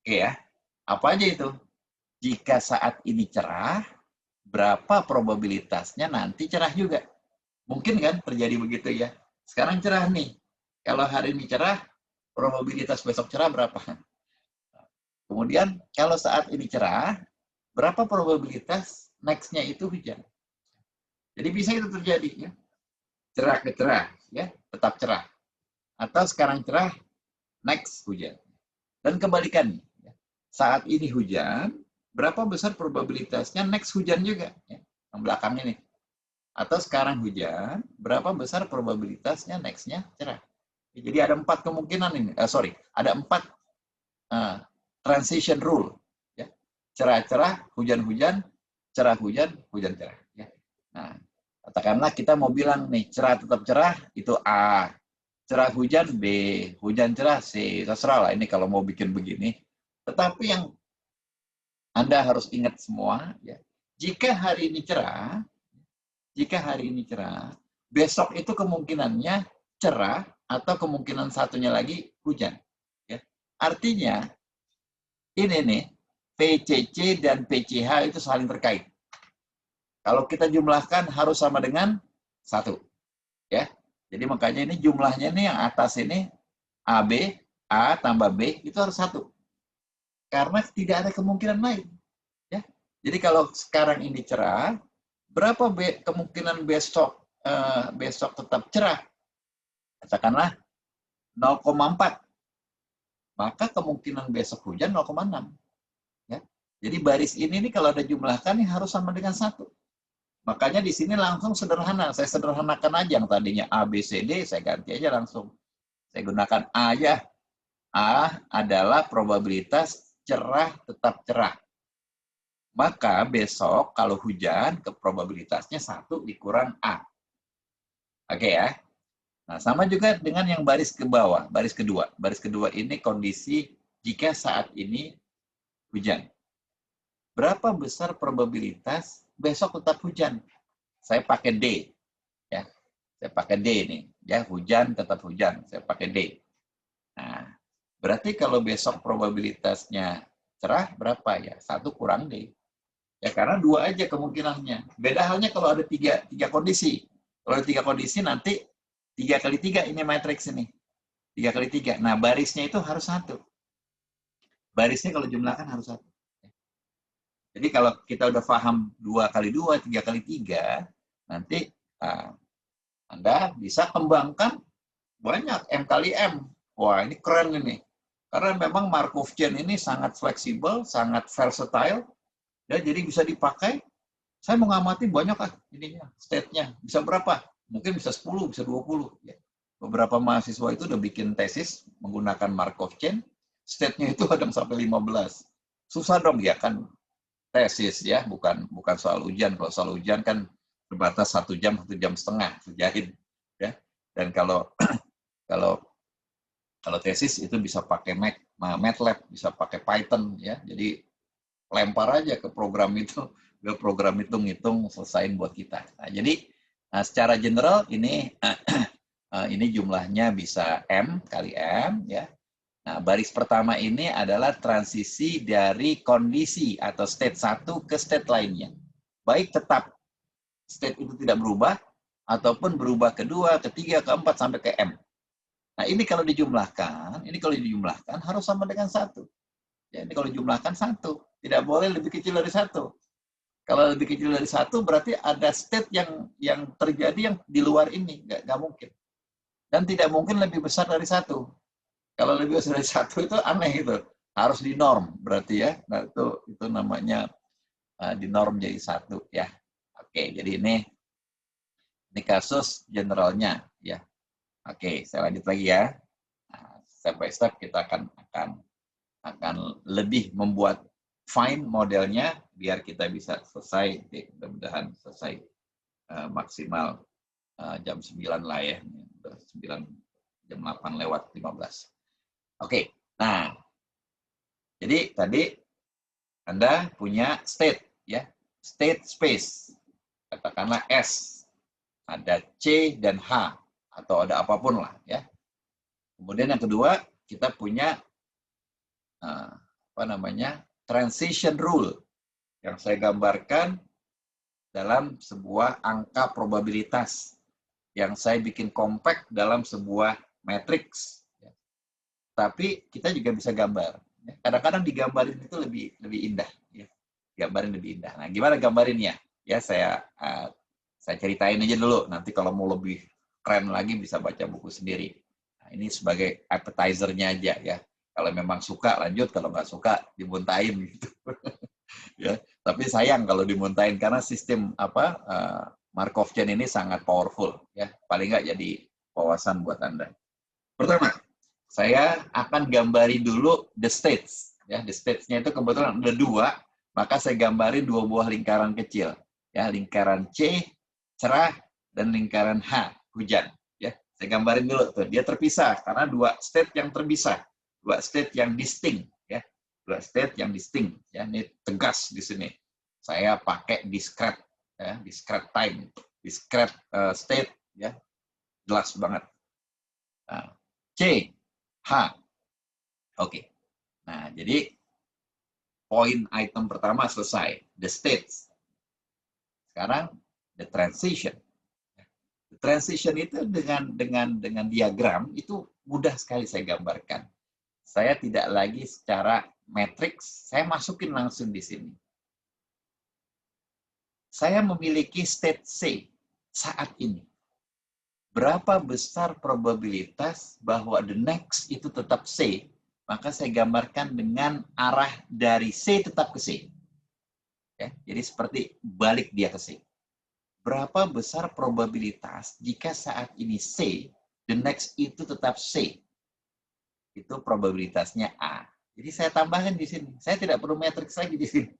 Oke ya. Apa aja itu? Jika saat ini cerah, berapa probabilitasnya nanti cerah juga? Mungkin kan terjadi begitu ya. Sekarang cerah nih. Kalau hari ini cerah, probabilitas besok cerah berapa? Kemudian kalau saat ini cerah, berapa probabilitas next-nya itu hujan? Jadi bisa itu terjadi ya. Cerah ke cerah ya, tetap cerah. Atau sekarang cerah, next hujan. Dan kebalikannya. Saat ini hujan, berapa besar probabilitasnya next hujan juga? Ya, yang belakang ini. Atau sekarang hujan, berapa besar probabilitasnya next-nya cerah? Jadi ada 4 kemungkinan ini. Ada 4 transition rule. Ya. Cerah-cerah, hujan-hujan, cerah hujan, hujan cerah. Ya. Nah, katakanlah kita mau bilang nih, cerah tetap cerah, itu A. Cerah hujan B, hujan cerah C. Terserah lah ini kalau mau bikin begini. Tetapi yang Anda harus ingat semua, ya, jika hari ini cerah, jika hari ini cerah, besok itu kemungkinannya cerah atau kemungkinan satunya lagi hujan. Ya. Artinya, ini nih, PCC dan PCH itu saling terkait. Kalau kita jumlahkan harus sama dengan 1. Ya. Jadi makanya ini jumlahnya nih yang atas ini AB, A tambah B itu harus 1. Karena tidak ada kemungkinan lain. Ya. Jadi kalau sekarang ini cerah, berapa kemungkinan besok tetap cerah? Katakanlah 0,4. Maka kemungkinan besok hujan 0,6. Ya. Jadi baris ini nih kalau ada jumlahkan nih harus sama dengan 1. Makanya di sini langsung sederhana. Saya sederhanakan aja yang tadinya A, B, C, D, saya ganti aja langsung. Saya gunakan A aja. A adalah probabilitas cerah tetap cerah. Maka besok kalau hujan, probabilitasnya 1 dikurang A. Oke ya. Nah, sama juga dengan yang baris ke bawah, baris kedua. Baris kedua ini kondisi jika saat ini hujan. Berapa besar probabilitas besok tetap hujan? Saya pakai D. Ya. Saya pakai D nih. Ya, hujan tetap hujan. Saya pakai D. Nah, berarti kalau besok probabilitasnya cerah berapa ya? 1 kurang D. Ya, karena 2 aja kemungkinannya. Beda halnya kalau ada tiga kondisi. Kalau ada 3 kondisi nanti 3 kali 3 ini matriks ini. 3 kali 3. Nah, barisnya itu harus 1. Barisnya kalau jumlahkan harus 1. Jadi kalau kita udah paham 2 kali 2, 3 kali 3, nanti Anda bisa kembangkan banyak M kali M. Wah, ini keren ini. Karena memang Markov chain ini sangat fleksibel, sangat versatile, ya, jadi bisa dipakai. Saya mengamati banyak ininya, state-nya. Bisa berapa? Mungkin bisa 10, bisa 20. Ya. Beberapa mahasiswa itu udah bikin tesis menggunakan Markov chain, state-nya itu kadang sampai 15. Susah dong ya kan tesis ya, bukan soal ujian. Kalau soal ujian kan terbatas 1 jam, 1 jam setengah kerjain. Ya. Dan kalau tesis itu bisa pakai MATLAB, bisa pakai Python ya. Jadi lempar aja ke program itu, hitung-hitung selesaiin buat kita. Nah, jadi secara general ini ini jumlahnya bisa M kali M ya. Nah, baris pertama ini adalah transisi dari kondisi atau state 1 ke state lainnya. Baik tetap state itu tidak berubah, ataupun berubah kedua, ketiga, keempat, sampai ke M. Nah, ini kalau dijumlahkan harus sama dengan 1. Ya, ini kalau dijumlahkan 1. Tidak boleh lebih kecil dari 1. Kalau lebih kecil dari 1, berarti ada state yang terjadi yang di luar ini. Nggak mungkin. Dan tidak mungkin lebih besar dari 1. Kalau lebih besar dari 1 itu aneh itu. Harus di norm berarti ya. Nah, itu namanya di norm jadi 1 ya. Oke, jadi ini kasus generalnya ya. Oke, saya lanjut lagi ya. Nah, step by step kita akan lebih membuat fine modelnya biar kita bisa selesai, mudah-mudahan selesai maksimal jam 9 lah ya. 9, jam 8 lewat 15. Oke, nah, jadi tadi Anda punya state, ya, state space, katakanlah S, ada C dan H, atau ada apapun lah, ya. Kemudian yang kedua, kita punya transition rule, yang saya gambarkan dalam sebuah angka probabilitas, yang saya bikin compact dalam sebuah matriks. Tapi kita juga bisa gambar. Kadang-kadang digambarin itu lebih indah. Ya. Gambarin lebih indah. Nah, gimana gambarinnya? Ya, saya ceritain aja dulu. Nanti kalau mau lebih keren lagi bisa baca buku sendiri. Nah, ini sebagai appetizer-nya aja ya. Kalau memang suka lanjut, kalau nggak suka dimuntahin gitu. Ya. Tapi sayang kalau dimuntahin karena sistem Markov chain ini sangat powerful ya. Paling nggak jadi wawasan buat Anda. Pertama, saya akan gambari dulu the states. Ya, the states-nya itu kebetulan ada 2, maka saya gambarin 2 buah lingkaran kecil. Ya, lingkaran C, cerah, dan lingkaran H, hujan. Ya, saya gambarin dulu tuh. Dia terpisah karena 2 state yang terpisah, 2 state yang distinct. Ya, 2 state yang distinct. Ya, ini tegas di sini. Saya pakai discrete, ya, discrete time. discrete state, ya, jelas banget. Nah, C, H. Oke. Nah, jadi poin item pertama selesai, the states. Sekarang the transition. The transition itu dengan diagram itu mudah sekali saya gambarkan. Saya tidak lagi secara matriks, saya masukin langsung di sini. Saya memiliki state C saat ini. Berapa besar probabilitas bahwa the next itu tetap C, maka saya gambarkan dengan arah dari C tetap ke C. Ya, jadi seperti balik dia ke C. Berapa besar probabilitas jika saat ini C, the next itu tetap C. Itu probabilitasnya A. Jadi saya tambahkan di sini. Saya tidak perlu matriks lagi di sini.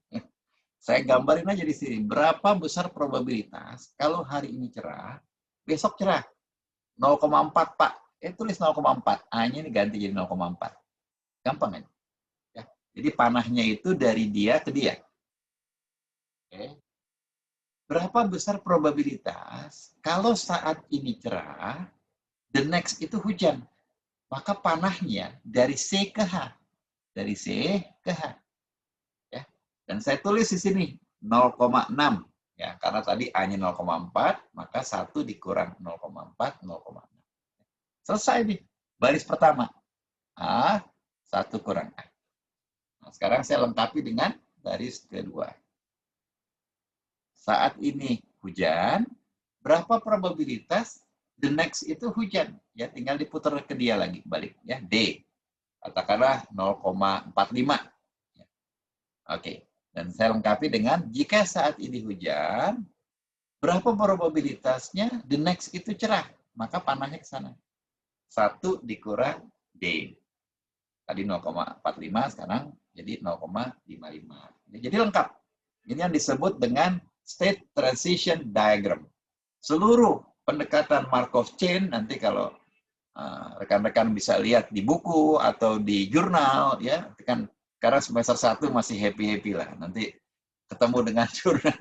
Saya gambarin aja di sini. Berapa besar probabilitas kalau hari ini cerah, besok cerah. 0,4 Pak. Tulis 0,4. A-nya ini ganti jadi 0,4. Gampang kan? Ya. Jadi panahnya itu dari dia ke dia. Oke. Berapa besar probabilitas kalau saat ini cerah, the next itu hujan. Maka panahnya dari C ke H. Dari C ke H. Ya. Dan saya tulis di sini 0,6. Ya, karena tadi A-nya 0,4, maka 1 dikurang 0,4, 0,6. Selesai nih, baris pertama. A, 1 kurang A. Nah, sekarang saya lengkapi dengan baris kedua. Saat ini hujan, berapa probabilitas the next itu hujan? Ya, tinggal diputar ke dia lagi, balik. Ya, D. Katakanlah 0,45. Ya. Oke. Dan saya lengkapi dengan, jika saat ini hujan, berapa probabilitasnya the next itu cerah? Maka panahnya ke sana. 1 dikurang D. Tadi 0,45, sekarang jadi 0,55. Jadi lengkap. Ini yang disebut dengan state transition diagram. Seluruh pendekatan Markov chain, nanti kalau rekan-rekan bisa lihat di buku atau di jurnal, ya kan, karena semester 1 masih happy-happy lah. Nanti ketemu dengan jurnal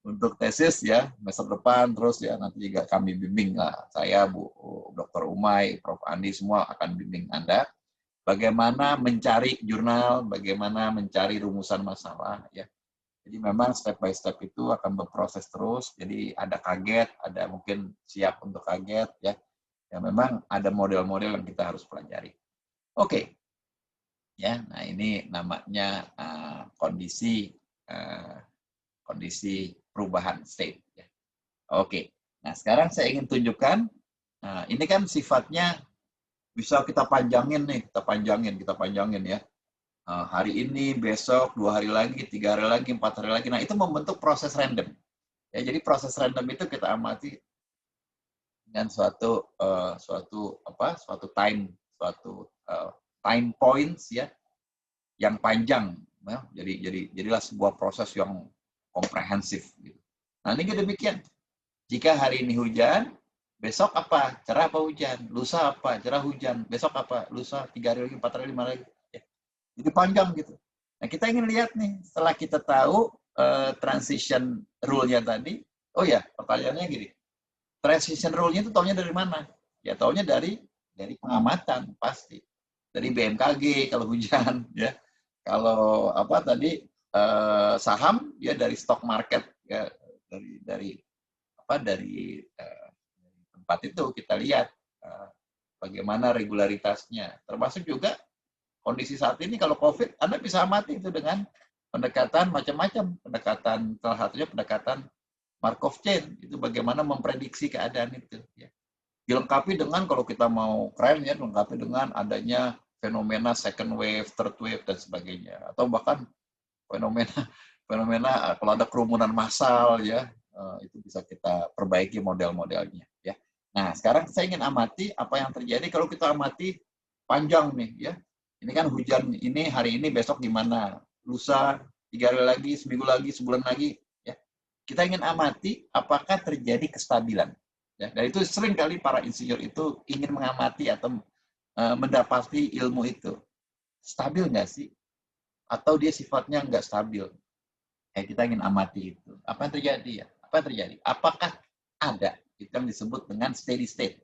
untuk tesis ya semester depan, terus ya nanti juga kami bimbing lah, saya Bu Dr. Umay, Prof Andi, semua akan bimbing Anda bagaimana mencari jurnal, bagaimana mencari rumusan masalah ya. Jadi memang step by step itu akan berproses terus, jadi ada kaget, ada mungkin siap untuk kaget ya. Ya memang ada model-model yang kita harus pelajari. Oke. Ya, nah ini namanya kondisi perubahan state. Ya. Oke, nah sekarang saya ingin tunjukkan, ini kan sifatnya bisa kita panjangin nih, kita panjangin ya. Hari ini, besok, 2 hari lagi, 3 hari lagi, 4 hari lagi. Nah itu membentuk proses random. Ya, jadi proses random itu kita amati dengan suatu time points ya, yang panjang. Ya. Jadilah sebuah proses yang komprehensif. Gitu. Nah ini demikian. Jika hari ini hujan, besok apa? Cerah apa hujan? Lusa apa? Cerah hujan. Besok apa? Lusa, 3 hari lagi, 4 hari, 5 hari lagi. Ya. Jadi panjang gitu. Nah kita ingin lihat nih, setelah kita tahu transition rule-nya tadi, oh ya pertanyaannya gini, transition rule-nya itu taunya dari mana? Ya taunya dari pengamatan pasti. Dari BMKG kalau hujan ya. Kalau apa tadi saham ya dari stock market ya, dari tempat itu kita lihat bagaimana regularitasnya. Termasuk juga kondisi saat ini kalau COVID, Anda bisa amati itu dengan pendekatan macam-macam. Pendekatan salah satunya pendekatan Markov chain, itu bagaimana memprediksi keadaan itu. Ya. Dilengkapi dengan kalau kita mau keren ya, dilengkapi dengan adanya fenomena second wave, third wave dan sebagainya, atau bahkan fenomena kalau ada kerumunan massal ya, itu bisa kita perbaiki model-modelnya ya. Nah sekarang saya ingin amati apa yang terjadi kalau kita amati panjang nih ya. Ini kan hujan ini hari ini, besok gimana, lusa, 3 hari lagi, seminggu lagi, sebulan lagi ya. Kita ingin amati apakah terjadi kestabilan ya. Dan itu sering kali para insinyur itu ingin mengamati atau mendapati ilmu itu stabil nggak sih, atau dia sifatnya nggak stabil. Kita ingin amati itu. Apa yang terjadi ya? Apa yang terjadi? Apakah ada. Itu yang disebut dengan steady state.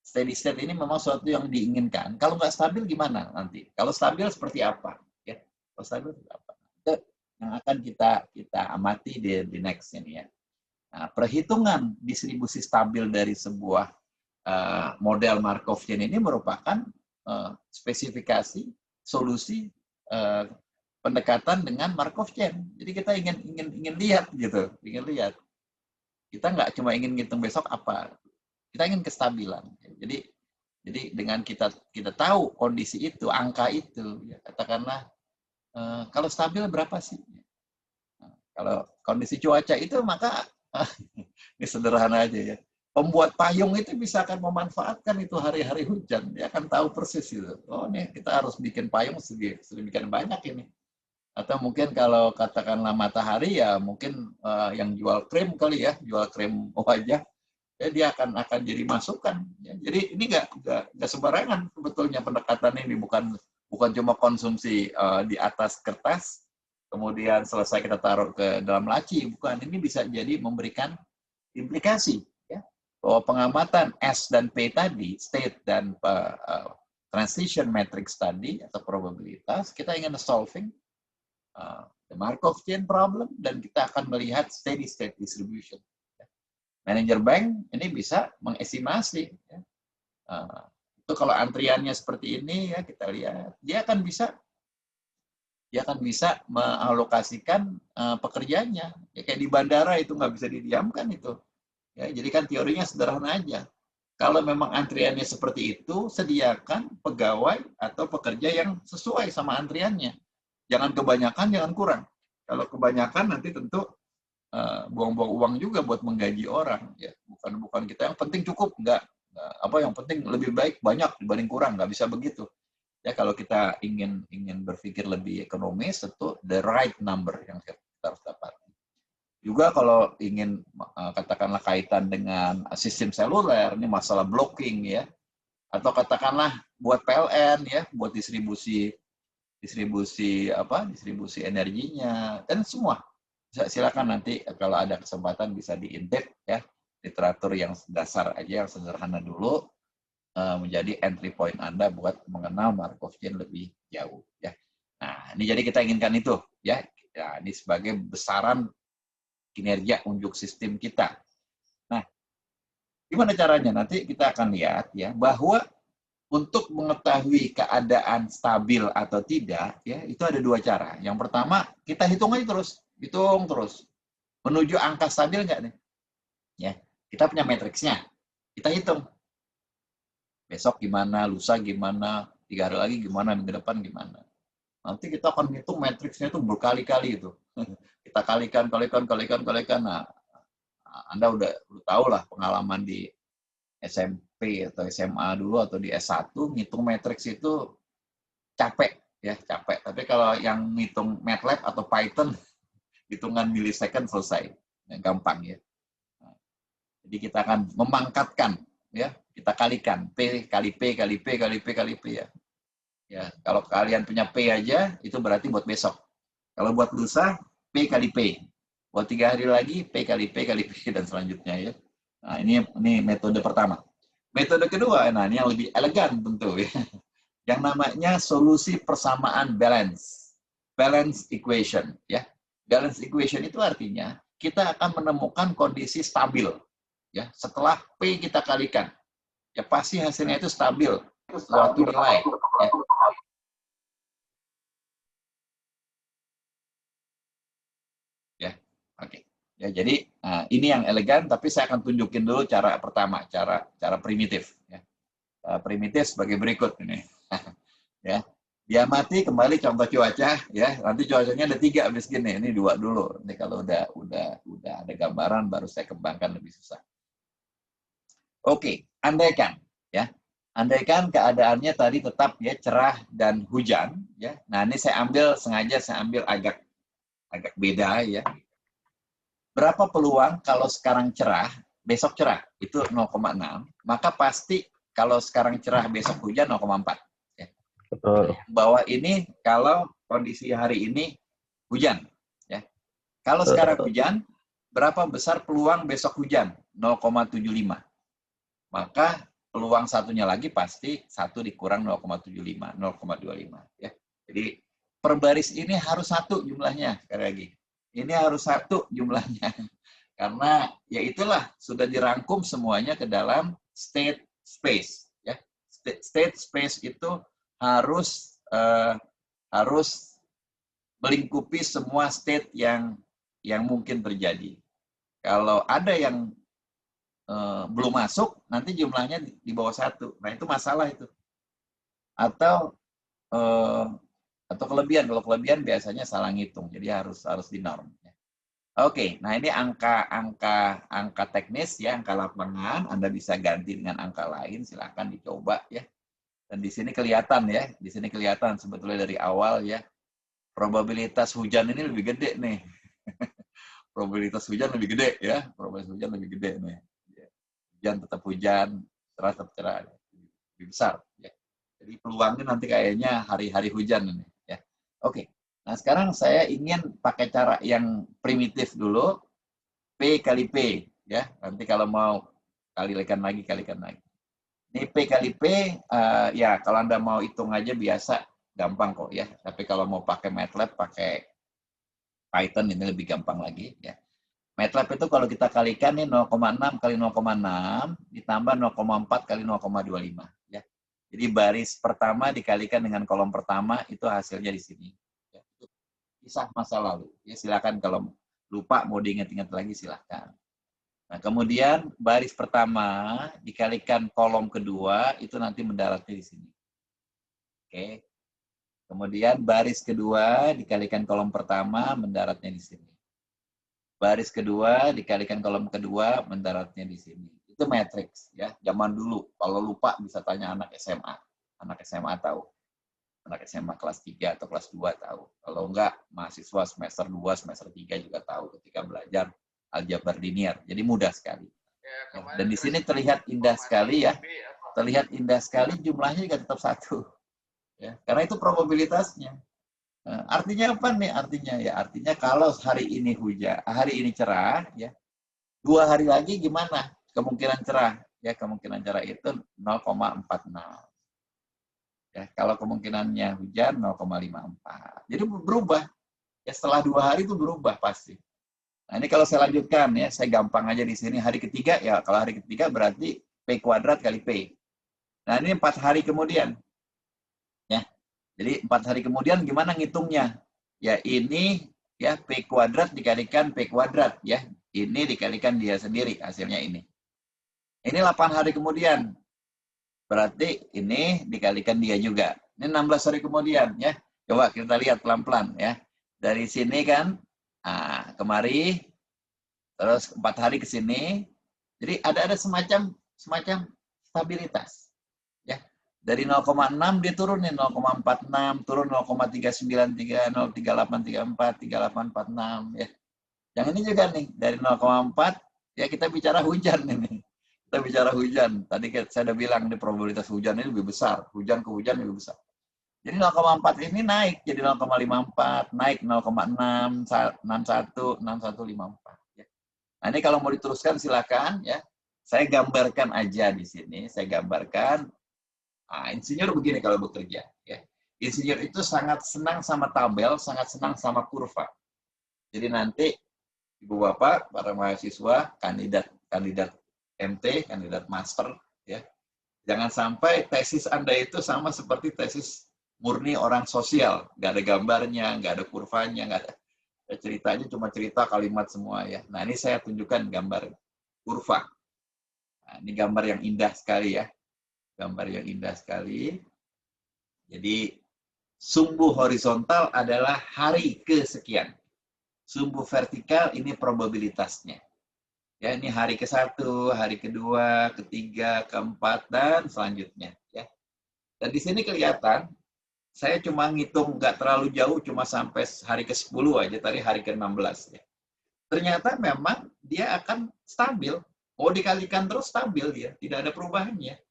Steady state ini memang suatu yang diinginkan. Kalau nggak stabil gimana nanti? Kalau stabil seperti apa? Ya, kalau stabil seperti apa? Itu yang akan kita amati di next ini ya. Nah, perhitungan distribusi stabil dari sebuah model Markov chain ini merupakan spesifikasi solusi pendekatan dengan Markov chain. Jadi kita ingin lihat gitu, ingin lihat. Kita nggak cuma ingin ngitung besok apa, kita ingin kestabilan. Jadi dengan kita tahu kondisi itu, angka itu, ya, katakanlah kalau stabil berapa sih? Kalau kondisi cuaca itu maka ini sederhana aja ya. Pembuat payung itu bisa akan memanfaatkan itu hari-hari hujan, dia akan tahu persis itu. Oh nih kita harus bikin payung sedemikian banyak ini. Atau mungkin kalau katakanlah matahari ya mungkin yang jual krim kali ya, jual krim wajah, ya dia akan jadi masukan. Ya. Jadi ini nggak sembarangan sebetulnya pendekatan ini, bukan cuma konsumsi di atas kertas, kemudian selesai kita taruh ke dalam laci, bukan. Ini bisa jadi memberikan implikasi ya, bahwa pengamatan S dan P tadi, state dan transition matrix tadi atau probabilitas, kita ingin solving the Markov chain problem dan kita akan melihat steady state distribution. Manajer bank ini bisa mengestimasi. Ya. Itu kalau antriannya seperti ini ya kita lihat dia akan bisa mengalokasikan pekerjaannya. Ya, kayak di bandara itu nggak bisa didiamkan itu. Ya, jadi kan teorinya sederhana aja. Kalau memang antriannya seperti itu, sediakan pegawai atau pekerja yang sesuai sama antriannya. Jangan kebanyakan, jangan kurang. Kalau kebanyakan nanti tentu buang-buang uang juga buat menggaji orang. Ya, bukan kita yang penting cukup, enggak. Apa yang penting lebih baik banyak dibanding kurang, nggak bisa begitu. Ya kalau kita ingin berpikir lebih ekonomis, tentu the right number yang kita harus dapat. Juga kalau ingin katakanlah kaitan dengan sistem seluler, ini masalah blocking ya, atau katakanlah buat PLN ya, buat distribusi energinya dan semua. Silakan nanti kalau ada kesempatan bisa diintip ya, literatur yang dasar aja, yang sederhana dulu, menjadi entry point Anda buat mengenal Markov chain lebih jauh ya. Nah, ini jadi kita inginkan itu ya. Ya, ini sebagai besaran kinerja unjuk sistem kita. Nah, gimana caranya? Nanti kita akan lihat ya bahwa untuk mengetahui keadaan stabil atau tidak, ya itu ada dua cara. Yang pertama, kita hitung aja terus, menuju angka stabil nggak nih? Ya, kita punya matriksnya, kita hitung. Besok gimana, lusa gimana, 3 hari lagi gimana, minggu depan gimana. Nanti kita akan hitung matriksnya itu berkali-kali itu. Kita kalikan. Nah, Anda udah tahu lah pengalaman di SMP atau SMA dulu atau di S1 ngitung matriks itu capek. Tapi kalau yang ngitung MATLAB atau Python hitungan milisecond selesai. Gampang ya. Jadi kita akan memangkatkan ya, kita kalikan P kali P kali P kali P kali P ya. Ya, kalau kalian punya P aja itu berarti buat besok. Kalau buat lusa P kali P. Buat 3 hari lagi P kali P kali P dan selanjutnya ya. Nah, ini metode pertama. Metode kedua, nah ini yang lebih elegan tentu ya. Yang namanya solusi persamaan balance. Balance equation ya. Balance equation itu artinya kita akan menemukan kondisi stabil ya setelah P kita kalikan. Ya pasti hasilnya itu stabil suatu nilai ya. Ya. Oke. Ya, jadi ini yang elegan, tapi saya akan tunjukin dulu cara pertama, cara primitif. Ya. Primitif sebagai berikut ini. Ya, diamati kembali contoh cuaca. Ya, nanti cuacanya ada 3 habis gini. Ini 2 dulu. Nanti kalau udah ada gambaran, baru saya kembangkan lebih susah. Oke, andaikan, ya, andaikan keadaannya tadi tetap ya cerah dan hujan. Ya, nah ini sengaja saya ambil agak beda ya. Berapa peluang kalau sekarang cerah, besok cerah? Itu 0,6. Maka pasti kalau sekarang cerah, besok hujan 0,4. Ya. Bawah ini kalau kondisi hari ini hujan. Ya. Kalau sekarang hujan, berapa besar peluang besok hujan? 0,75. Maka peluang satunya lagi pasti 1 dikurang 0,75, 0,25. Ya. Jadi per baris ini harus 1 jumlahnya, sekali lagi. Ini harus 1 jumlahnya. Karena ya itulah, sudah dirangkum semuanya ke dalam state space. Ya. State space itu harus melingkupi semua state yang mungkin terjadi. Kalau ada yang belum masuk, nanti jumlahnya di bawah 1. Nah, itu masalah itu. Atau kelebihan. Kalau kelebihan biasanya salah ngitung, jadi harus di norm. Oke, nah ini angka teknis ya, angka lapangan. Anda bisa ganti dengan angka lain, silakan dicoba ya. Dan di sini kelihatan ya, di sini kelihatan sebetulnya dari awal ya, probabilitas hujan ini lebih gede nih. Probabilitas hujan lebih gede ya, probabilitas hujan lebih gede nih. Hujan tetap hujan, cerah tetap cerah, lebih besar. Ya. Jadi peluangnya nanti kayaknya hari-hari hujan ini. Ya. Oke, nah sekarang saya ingin pakai cara yang primitif dulu, P kali P. Ya. Nanti kalau mau kalikan lagi. Ini P kali P, ya kalau Anda mau hitung aja biasa, gampang kok ya. Tapi kalau mau pakai MATLAB, pakai Python ini lebih gampang lagi. Ya. MATLAB itu kalau kita kalikan nih 0,6 kali 0,6 ditambah 0,4 kali 0,25 ya. Jadi baris pertama dikalikan dengan kolom pertama itu hasilnya di sini. Ya. Kisah masa lalu. Ya silakan kalau lupa mau diingat-ingat lagi silakan. Nah, kemudian baris pertama dikalikan kolom kedua itu nanti mendaratnya di sini. Oke. Kemudian baris kedua dikalikan kolom pertama mendaratnya di sini. Baris kedua dikalikan kolom kedua mendaratnya di sini. Itu matriks ya. Zaman dulu kalau lupa bisa tanya anak SMA. Anak SMA tahu. Anak SMA kelas 3 atau kelas 2 tahu. Kalau enggak mahasiswa semester 2, semester 3 juga tahu ketika belajar aljabar linear. Jadi mudah sekali. Ya, dan di sini terlihat indah sekali ya. Terlihat indah sekali jumlahnya juga tetap 1. Ya, karena itu probabilitasnya. Artinya apa nih? Artinya kalau hari ini hujan, hari ini cerah, ya 2 hari lagi gimana kemungkinan cerah? Ya kemungkinan cerah itu 0,46. Ya kalau kemungkinannya hujan 0,54. Jadi berubah. Ya setelah 2 hari itu berubah pasti. Nah ini kalau saya lanjutkan ya, saya gampang aja di sini hari ketiga ya. Kalau hari ketiga berarti P kuadrat kali P. Nah ini 4 hari kemudian. Ya. Jadi 4 hari kemudian gimana ngitungnya? Ya ini ya P kuadrat dikalikan P kuadrat ya. Ini dikalikan dia sendiri hasilnya ini. Ini 8 hari kemudian. Berarti ini dikalikan dia juga. Ini 16 hari kemudian ya. Coba kita lihat pelan-pelan ya. Dari sini kan kemari terus 4 hari ke sini. Jadi ada semacam stabilitas. Dari 0,6 dia turun nih 0,46, turun 0,393, 0,3834, 3846 ya. Yang ini juga nih dari 0,4 ya kita bicara hujan ini. Kita bicara hujan. Tadi saya udah bilang nih probabilitas hujan ini lebih besar, hujan ke hujan lebih besar. Jadi 0,4 ini naik jadi 0,54, naik 0,6, 61, 6154 ya. Nah, ini kalau mau diteruskan silakan ya. Saya gambarkan aja di sini, saya gambarkan. Nah, insinyur begini kalau bekerja. Ya. Insinyur itu sangat senang sama tabel, sangat senang sama kurva. Jadi nanti Ibu Bapak, para mahasiswa, kandidat MT, kandidat master, ya, jangan sampai tesis Anda itu sama seperti tesis murni orang sosial. Nggak ada gambarnya, nggak ada kurvanya, nggak ada. Ceritanya cuma cerita kalimat semua. Ya. Nah ini saya tunjukkan gambar kurva. Nah, ini gambar yang indah sekali ya. Gambar yang indah sekali. Jadi, sumbu horizontal adalah hari kesekian. Sumbu vertikal ini probabilitasnya. Ya, ini hari ke-1, hari kedua, ketiga, keempat, dan selanjutnya. Ya. Dan di sini kelihatan, saya cuma ngitung nggak terlalu jauh, cuma sampai hari ke-10 aja, tadi hari ke-16. Ya. Ternyata memang dia akan stabil. Mau dikalikan terus stabil dia, tidak ada perubahannya.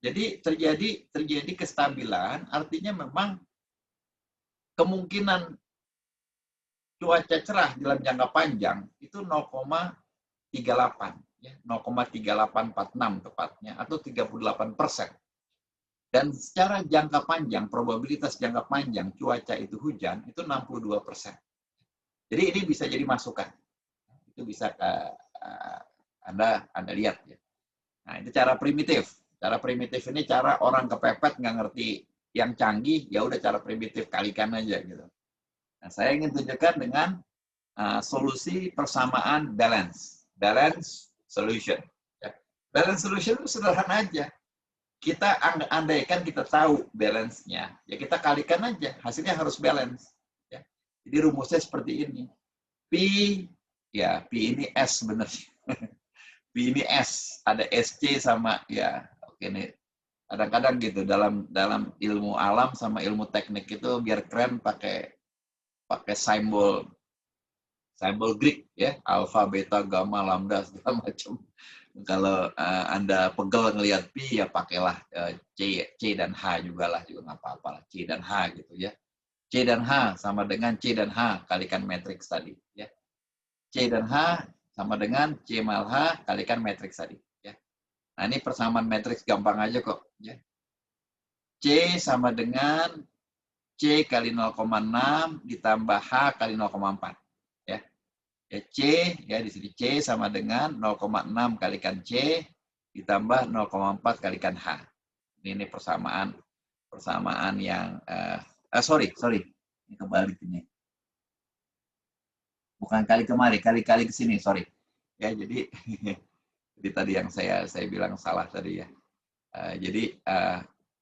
Jadi terjadi kestabilan, artinya memang kemungkinan cuaca cerah dalam jangka panjang itu 0,38 ya, 0,3846 tepatnya, atau 38%. Dan secara jangka panjang, probabilitas jangka panjang cuaca itu hujan, itu 62%. Jadi ini bisa jadi masukan. Itu bisa Anda lihat. Ya. Nah, itu cara primitif. Cara primitif ini cara orang kepepet, nggak ngerti yang canggih, ya udah cara primitif, kalikan aja. Gitu. Nah, saya ingin tunjukkan dengan solusi persamaan balance solution. Ya. Balance solution itu sederhana aja. Kita andaikan kita tahu balance-nya, ya kita kalikan aja, hasilnya harus balance. Ya. Jadi rumusnya seperti ini. P ini S sebenarnya. P ini S, ada SC sama, ya oke nih. Kadang-kadang gitu, dalam ilmu alam sama ilmu teknik itu biar keren pakai simbol Greek, ya, alfa, beta, gamma, lambda, segala macam. Kalau Anda pegel ngelihat Pi, ya pakailah C dan H juga nggak apa-apa lah, C dan H gitu ya. C dan H sama dengan C dan H kalikan matriks tadi. Ya. C dan H sama dengan C mal H kalikan matriks tadi. Ya. Nah ini persamaan matriks gampang aja kok. Ya. C sama dengan C kali 0,6 ditambah H kali 0,4. Ya. Ya, C, ya di sini C sama dengan 0,6 kalikan C ditambah 0,4 kalikan H. Ini persamaan yang sorry, ini kebalik ini. Bukan kali kemari, kali ke sini, sorry. Ya, jadi tadi yang saya bilang salah tadi ya. Jadi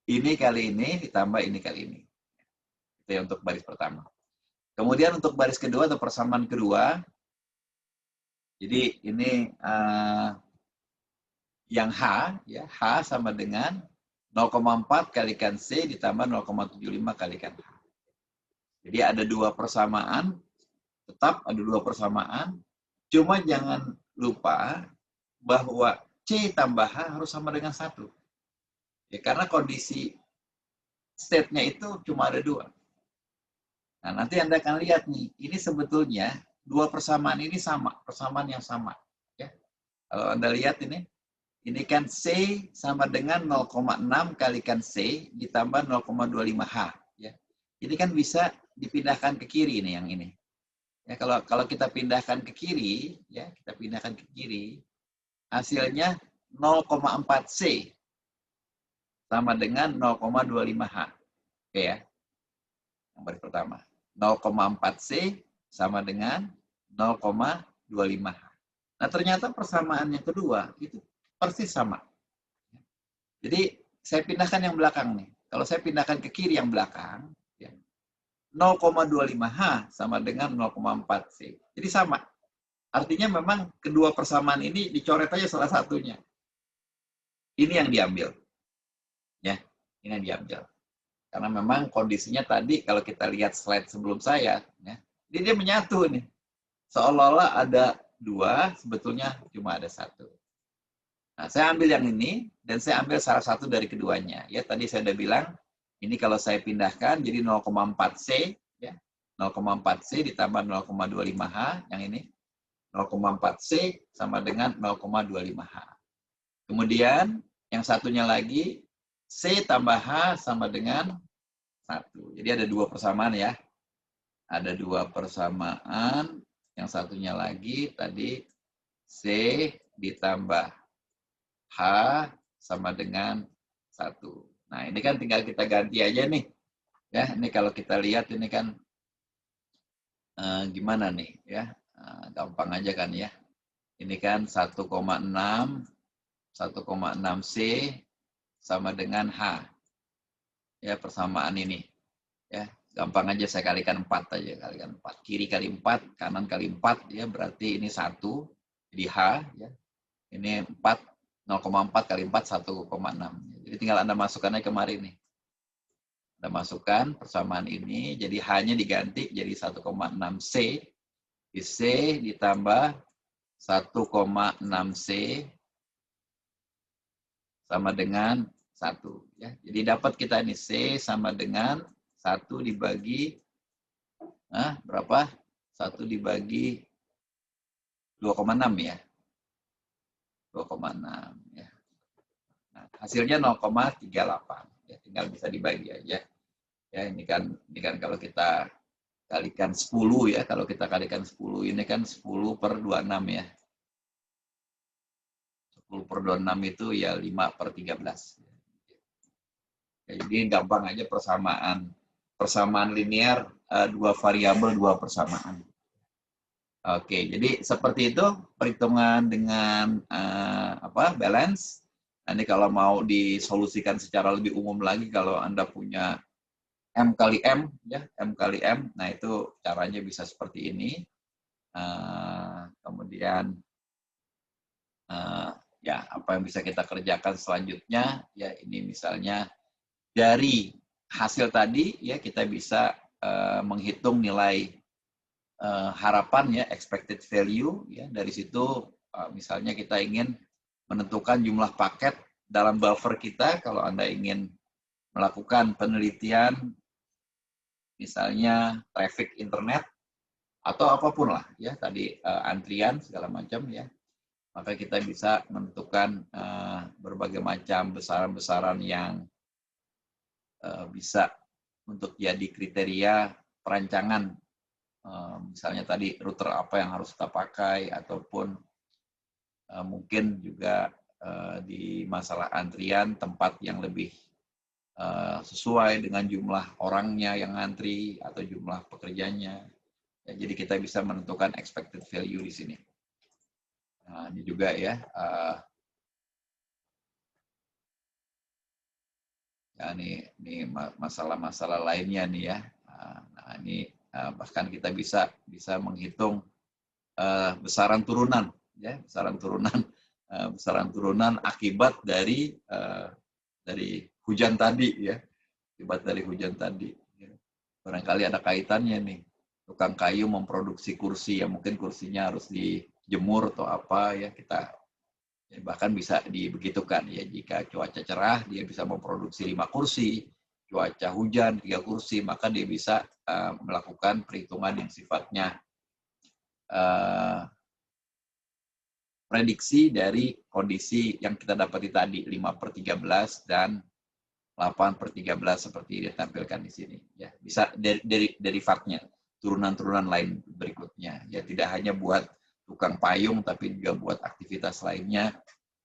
ini kali ini ditambah ini kali ini. Itu ya untuk baris pertama. Kemudian untuk baris kedua atau persamaan kedua, jadi ini yang H, ya, H sama dengan 0,4 kalikan C ditambah 0,75 kalikan H. Jadi ada dua persamaan, tetap ada dua persamaan, cuma jangan lupa bahwa C tambah H harus sama dengan 1. Ya, karena kondisi state-nya itu cuma ada 2. Nah, nanti Anda akan lihat nih, ini sebetulnya dua persamaan ini sama, persamaan yang sama. Ya. Kalau Anda lihat ini kan C sama dengan 0,6 kalikan C ditambah 0,25H. Ya. Ini kan bisa dipindahkan ke kiri nih yang ini. Ya, kalau kita pindahkan ke kiri, ya kita pindahkan ke kiri, hasilnya 0,4C sama dengan 0,25H. Oke ya. Yang baris pertama. 0,4C sama dengan 0,25H. Nah, ternyata persamaan yang kedua itu persis sama. Jadi saya pindahkan yang belakang nih. Kalau saya pindahkan ke kiri yang belakang, ya, 0,25H sama dengan 0,4C. Jadi sama. Artinya memang kedua persamaan ini dicoret aja salah satunya. Ini yang diambil. Ya, ini yang diambil. Karena memang kondisinya tadi kalau kita lihat slide sebelum saya, ya, dia menyatu nih. Seolah-olah ada 2, sebetulnya cuma ada 1. Nah, saya ambil yang ini, dan saya ambil salah satu dari keduanya. Ya, tadi saya udah bilang, ini kalau saya pindahkan, jadi 0,4C, ya, 0,4C ditambah 0,25H, yang ini, 0,4C sama dengan 0,25H. Kemudian, yang satunya lagi, C tambah H sama dengan 1. Jadi ada 2 persamaan ya. Ada 2 persamaan, yang satunya lagi, tadi, C ditambah H sama dengan 1. Nah, ini kan tinggal kita ganti aja nih. Ya, ini kalau kita lihat ini kan gimana nih ya. Gampang aja kan ya. Ini kan 1,6C sama dengan H. Ya, persamaan ini. Ya, gampang aja saya kalikan 4 aja, kalikan 4. Kiri kali 4, kanan kali 4 ya, berarti ini 1 jadi H ya. Ini 4 0,4 kali 4, 1,6. Jadi tinggal Anda masukkan aja kemari nih. Anda masukkan persamaan ini, jadi H-nya diganti jadi 1,6C. Di C ditambah 1,6C sama dengan 1. Ya. Jadi dapat kita ini C sama dengan 1 dibagi, berapa? 1 dibagi 2,6 ya. Ya. Nah, hasilnya 0,38. Ya, tinggal bisa dibagi aja. Ya, ini kan kalau kita kalikan 10 ya, kalau kita kalikan 10 ini kan 10 per 26 ya. 10 per 26 itu ya 5 per 13. Ya, jadi gampang aja persamaan linear, dua variabel, dua persamaan. Oke, jadi seperti itu perhitungan dengan balance. Nanti kalau mau disolusikan secara lebih umum lagi, kalau Anda punya M kali M, ya M kali M, nah itu caranya bisa seperti ini. Kemudian ya apa yang bisa kita kerjakan selanjutnya, ya ini misalnya dari hasil tadi, ya kita bisa menghitung nilai harapan ya, expected value ya. Dari situ misalnya kita ingin menentukan jumlah paket dalam buffer kita. Kalau Anda ingin melakukan penelitian misalnya traffic internet atau apapun lah ya, tadi antrian segala macam ya, maka kita bisa menentukan berbagai macam besaran-besaran yang bisa untuk jadi kriteria perancangan. Misalnya tadi router apa yang harus kita pakai, ataupun mungkin juga di masalah antrian tempat yang lebih sesuai dengan jumlah orangnya yang ngantri atau jumlah pekerjanya. Ya, jadi kita bisa menentukan expected value di sini. Nah, ini juga ya. Ya ini masalah-masalah lainnya nih ya. Nah, ini bahkan kita bisa menghitung besaran turunan ya, besaran turunan akibat dari hujan tadi ya, akibat dari hujan tadi ya. Barangkali ada kaitannya nih, tukang kayu memproduksi kursi ya, mungkin kursinya harus dijemur atau apa ya, kita ya, bahkan bisa dibegitukan ya, jika cuaca cerah dia bisa memproduksi 5 kursi, cuaca hujan 3 kursi, maka dia bisa melakukan perhitungan yang sifatnya prediksi dari kondisi yang kita dapati tadi, 5 per 13 dan 8 per 13 seperti ditampilkan di sini. Ya, bisa dari faktnya, turunan-turunan lain berikutnya. Ya, tidak hanya buat tukang payung, tapi juga buat aktivitas lainnya.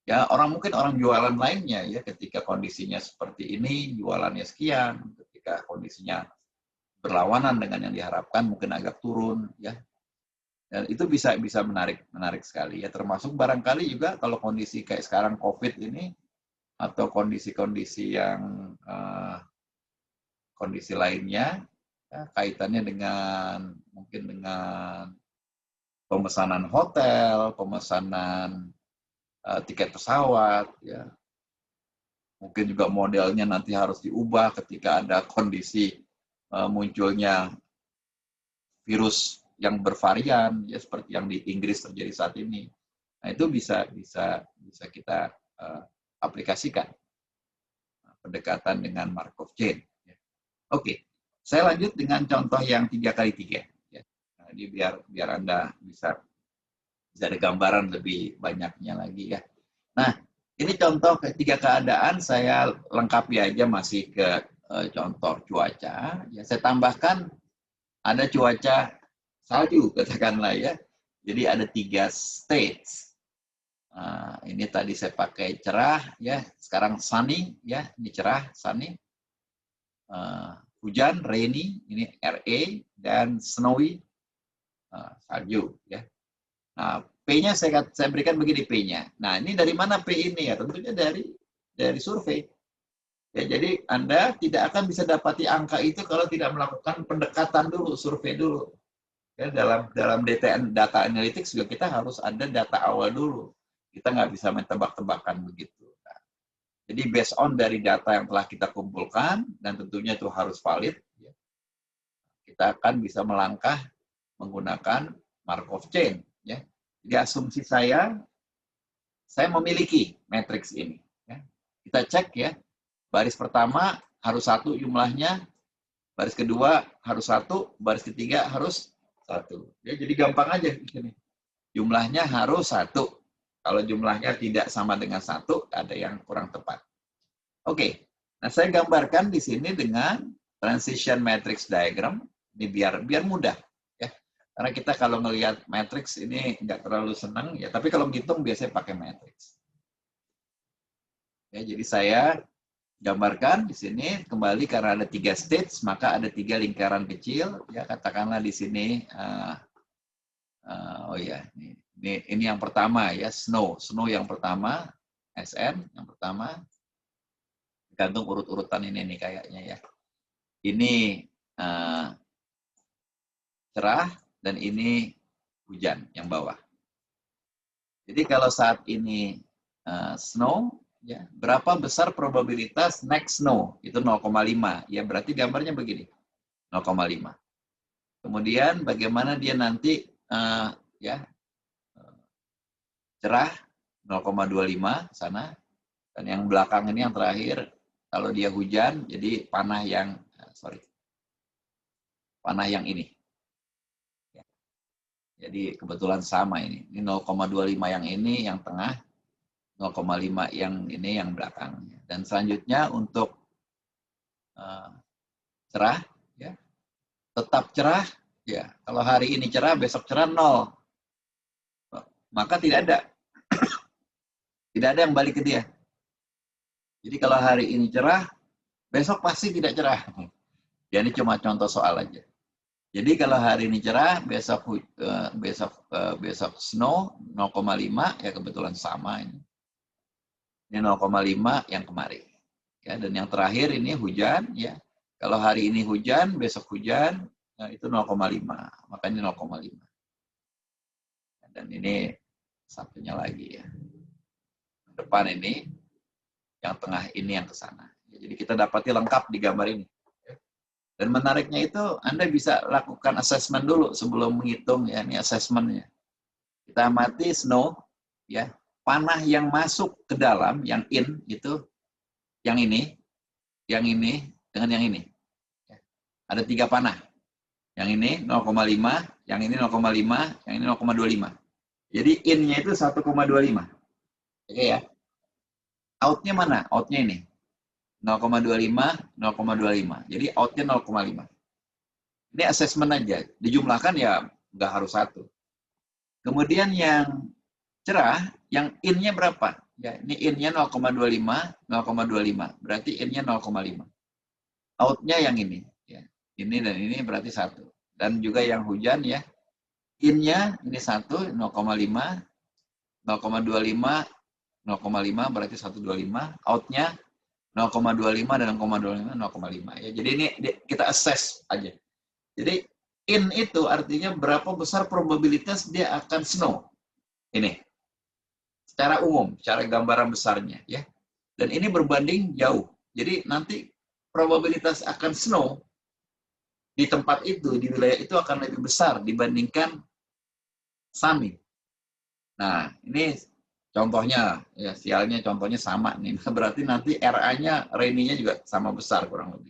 Ya, mungkin orang jualan lainnya, ya, ketika kondisinya seperti ini, jualannya sekian, ketika kondisinya berlawanan dengan yang diharapkan, mungkin agak turun, ya. Dan itu bisa menarik sekali ya, termasuk barangkali juga kalau kondisi kayak sekarang COVID ini atau kondisi-kondisi yang kondisi lainnya ya, kaitannya dengan mungkin dengan pemesanan hotel, pemesanan tiket pesawat ya. Mungkin juga modelnya nanti harus diubah ketika ada kondisi munculnya virus yang bervarian ya, seperti yang di Inggris terjadi saat ini. Nah, itu bisa kita aplikasikan pendekatan dengan Markov chain. Oke, saya lanjut dengan contoh yang 3x3. Ya. Nah, ini biar Anda bisa ada gambaran lebih banyaknya lagi ya. Nah, ini contoh ketiga keadaan, saya lengkapi aja masih ke contoh cuaca. Ya, saya tambahkan ada cuaca salju, katakanlah ya. Jadi ada 3 states. Nah, ini tadi saya pakai cerah ya, sekarang sunny ya, ini cerah, sunny. Hujan, rainy, ini RA, dan snowy, salju ya. Nah, P-nya saya berikan begini P-nya. Nah, ini dari mana P ini ya? Tentunya dari survei. Ya, jadi Anda tidak akan bisa dapati angka itu kalau tidak melakukan pendekatan dulu, survei dulu. Ya, dalam data analytics juga kita harus ada data awal dulu. Kita nggak bisa main tebak-tebakan begitu. Nah, jadi based on dari data yang telah kita kumpulkan, dan tentunya itu harus valid, ya, kita akan bisa melangkah menggunakan Markov chain. Ya. Jadi asumsi saya memiliki matriks ini. Ya. Kita cek ya, baris pertama harus 1 jumlahnya, baris kedua harus 1, baris ketiga harus 1. Ya, jadi gampang aja di sini. Jumlahnya harus 1. Kalau jumlahnya tidak sama dengan 1, ada yang kurang tepat. Oke, nah saya gambarkan di sini dengan transition matrix diagram. Ini biar mudah. Ya. Karena kita kalau melihat matrix ini nggak terlalu senang, ya. Tapi kalau menghitung biasanya pakai matrix. Ya, jadi saya gambarkan di sini kembali karena ada 3 stage, maka ada 3 lingkaran kecil. Ya, katakanlah di sini. Oh ya, ini yang pertama ya, snow yang pertama, SN yang pertama, gantung urut-urutan ini nih kayaknya ya. Ini cerah dan ini hujan yang bawah. Jadi kalau saat ini snow, ya berapa besar probabilitas next snow? Itu 0,5. Ya berarti gambarnya begini, 0,5. Kemudian bagaimana dia nanti ya cerah 0,25 sana, dan yang belakang ini yang terakhir kalau dia hujan jadi panah yang ini. Ya. Jadi kebetulan sama ini 0,25 yang ini yang tengah, 0,5 yang ini yang belakang. Dan selanjutnya untuk cerah, ya tetap cerah. Ya, kalau hari ini cerah, besok cerah 0. Maka tidak ada yang balik ke dia. Jadi kalau hari ini cerah, besok pasti tidak cerah. Ya, ini cuma contoh soal aja. Jadi kalau hari ini cerah, besok snow 0,5, ya kebetulan sama ini. Ini 0,5 yang kemarin. Ya, dan yang terakhir ini hujan, ya. Kalau hari ini hujan, besok hujan, nah itu 0,5. Makanya 0,5. Dan ini satunya lagi ya. Depan ini, yang tengah ini yang ke sana. Jadi kita dapati lengkap di gambar ini. Dan menariknya itu Anda bisa lakukan assessment dulu sebelum menghitung ya, ini assessmentnya. Kita amati snow, ya panah yang masuk ke dalam, yang in itu, yang ini dengan yang ini. Ada 3 panah. Yang ini 0,5, yang ini 0,5, yang ini 0,25. Jadi in-nya itu 1,25. Oke ya. Out-nya mana? Out-nya ini. 0,25, 0,25. Jadi out-nya 0,5. Ini assessment aja. Dijumlahkan ya nggak harus 1. Kemudian yang cerah, yang in-nya berapa? Ya, ini in-nya 0,25, 0,25. Berarti in-nya 0,5. Out-nya yang ini. Ya. Ini dan ini berarti 1. Dan juga yang hujan ya. In-nya ini 1, 0,5, 0,25, 0,5 berarti 125. Out-nya 0,25 dan 0,25, 0,5. Ya, jadi ini kita assess aja. Jadi in itu artinya berapa besar probabilitas dia akan snow. Ini. Secara umum, secara gambaran besarnya. Ya. Dan ini berbanding jauh. Jadi nanti probabilitas akan snow di tempat itu, di wilayah itu akan lebih besar dibandingkan sunny. Nah, ini contohnya, ya sialnya contohnya sama nih. Berarti nanti RA-nya, rainy-nya juga sama besar kurang lebih.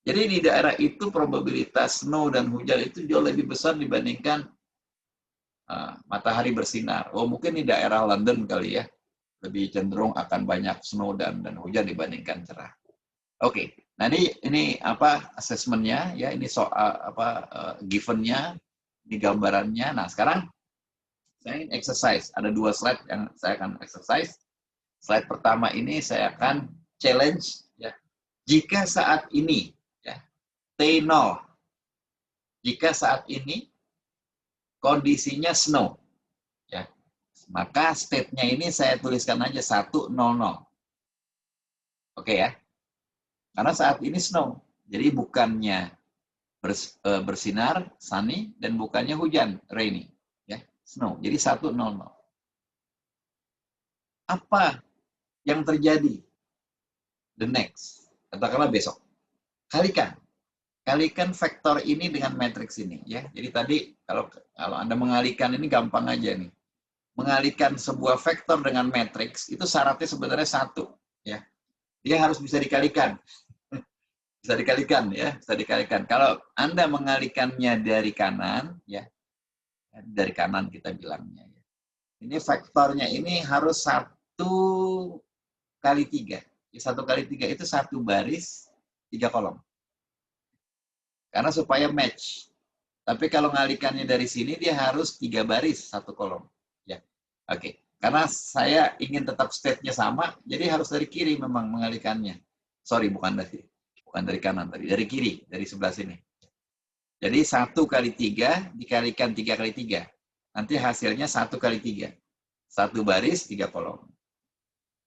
Jadi di daerah itu probabilitas snow dan hujan itu jauh lebih besar dibandingkan matahari bersinar. Oh mungkin di daerah London kali ya, lebih cenderung akan banyak snow dan hujan dibandingkan cerah. Oke. Nah ini apa assessment-nya ya, ini soal apa given-nya, di gambarannya. Nah sekarang saya ingin exercise. Ada 2 slide yang saya akan exercise. Slide pertama ini saya akan challenge ya. Jika saat ini ya T0, jika saat ini kondisinya snow ya, maka state-nya ini saya tuliskan aja 100. Oke ya. Karena saat ini snow. Jadi bukannya bersinar, sunny, dan bukannya hujan, rainy. Ya, snow. Jadi 100. Apa yang terjadi? The next. Katakanlah besok. Kalikan vektor ini dengan matriks ini. Ya. Jadi tadi kalau Anda mengalihkan ini gampang aja nih. Mengalihkan sebuah vektor dengan matriks, itu syaratnya sebenarnya 1. Ya. Dia harus bisa dikalikan. Bisa dikalikan ya, bisa dikalikan. Kalau Anda mengalihkannya dari kanan ya, dari kanan kita bilangnya ya. Ini vektornya ini harus 1 kali 3. 1 kali 3 itu 1 baris, 3 kolom. Karena supaya match. Tapi kalau ngalikannya dari sini, dia harus 3 baris, 1 kolom. Ya, oke. Karena saya ingin tetap state-nya sama, jadi harus dari kiri memang mengalikannya. Sorry, bukan dari kanan tadi, dari kiri, dari sebelah sini. Jadi 1 kali 3 dikalikan 3 kali 3. Nanti hasilnya 1 kali 3. 1 baris, 3 kolom.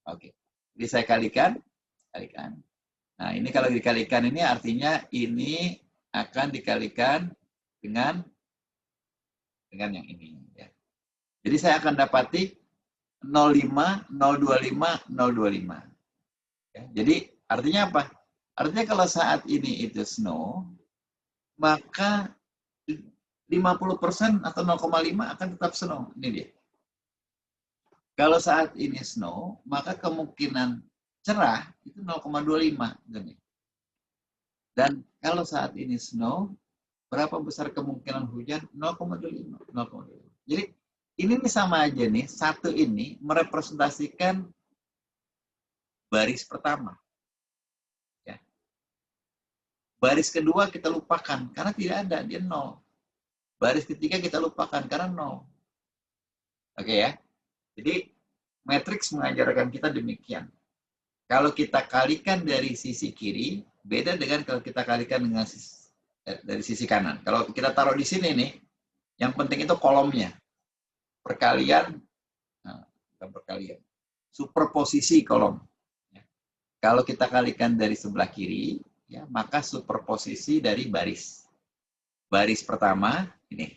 Oke. Jadi saya kalikan. Nah, ini kalau dikalikan ini artinya ini akan dikalikan dengan yang ini. Ya. Jadi saya akan dapati 0,5, 0,25, 0,25. Ya, jadi artinya apa? Artinya kalau saat ini itu snow, maka 50% atau 0,5 akan tetap snow. Ini dia. Kalau saat ini snow, maka kemungkinan cerah itu 0,25. Dan kalau saat ini snow, berapa besar kemungkinan hujan? 0,25. Jadi ini sama aja nih, satu ini merepresentasikan baris pertama. Ya. Baris kedua kita lupakan, karena tidak ada, dia 0. Baris ketiga kita lupakan, karena 0. Oke ya? Jadi, matriks mengajarkan kita demikian. Kalau kita kalikan dari sisi kiri, beda dengan kalau kita kalikan dengan dari sisi kanan. Kalau kita taruh di sini nih, yang penting itu kolomnya. Perkalian, bukan perkalian, superposisi kolom. Kalau kita kalikan dari sebelah kiri, ya, maka superposisi dari baris. Baris pertama, ini,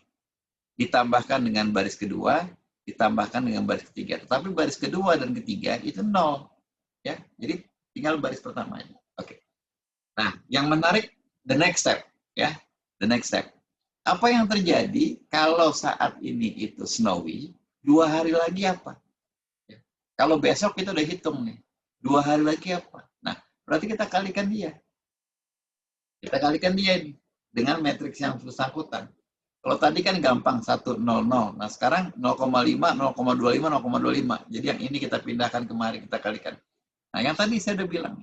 ditambahkan dengan baris kedua, ditambahkan dengan baris ketiga. Tetapi baris kedua dan ketiga itu 0. Ya, jadi tinggal baris pertamanya. Oke. Nah, yang menarik, the next step. Ya, the next step. Apa yang terjadi kalau saat ini itu snowy, 2 hari lagi apa? Ya. Kalau besok kita udah hitung nih, 2 hari lagi apa? Nah, berarti kita kalikan dia. Kita kalikan dia nih, dengan matriks yang bersangkutan. Kalau tadi kan gampang, 1, 0, 0. Nah, sekarang 0,5, 0,25, 0,25. Jadi yang ini kita pindahkan kemari, kita kalikan. Nah, yang tadi saya udah bilang,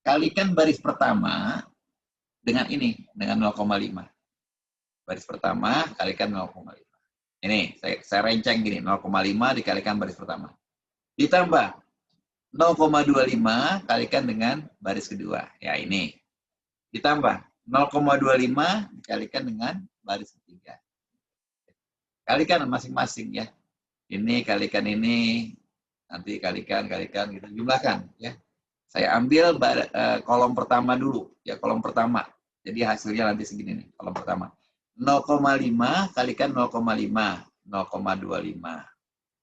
kalikan baris pertama dengan ini, dengan 0,5. Baris pertama kalikan 0,5. Ini saya renceng gini, 0,5 dikalikan baris pertama. Ditambah 0,25 kalikan dengan baris kedua. Ya ini. Ditambah 0,25 dikalikan dengan baris ketiga. Kalikan masing-masing ya. Ini kalikan ini, nanti kalikan gitu, jumlahkan ya. Saya ambil kolom pertama dulu, ya kolom pertama. Jadi hasilnya nanti segini nih, kolom pertama. 0,5 kalikan 0,5, 0,25.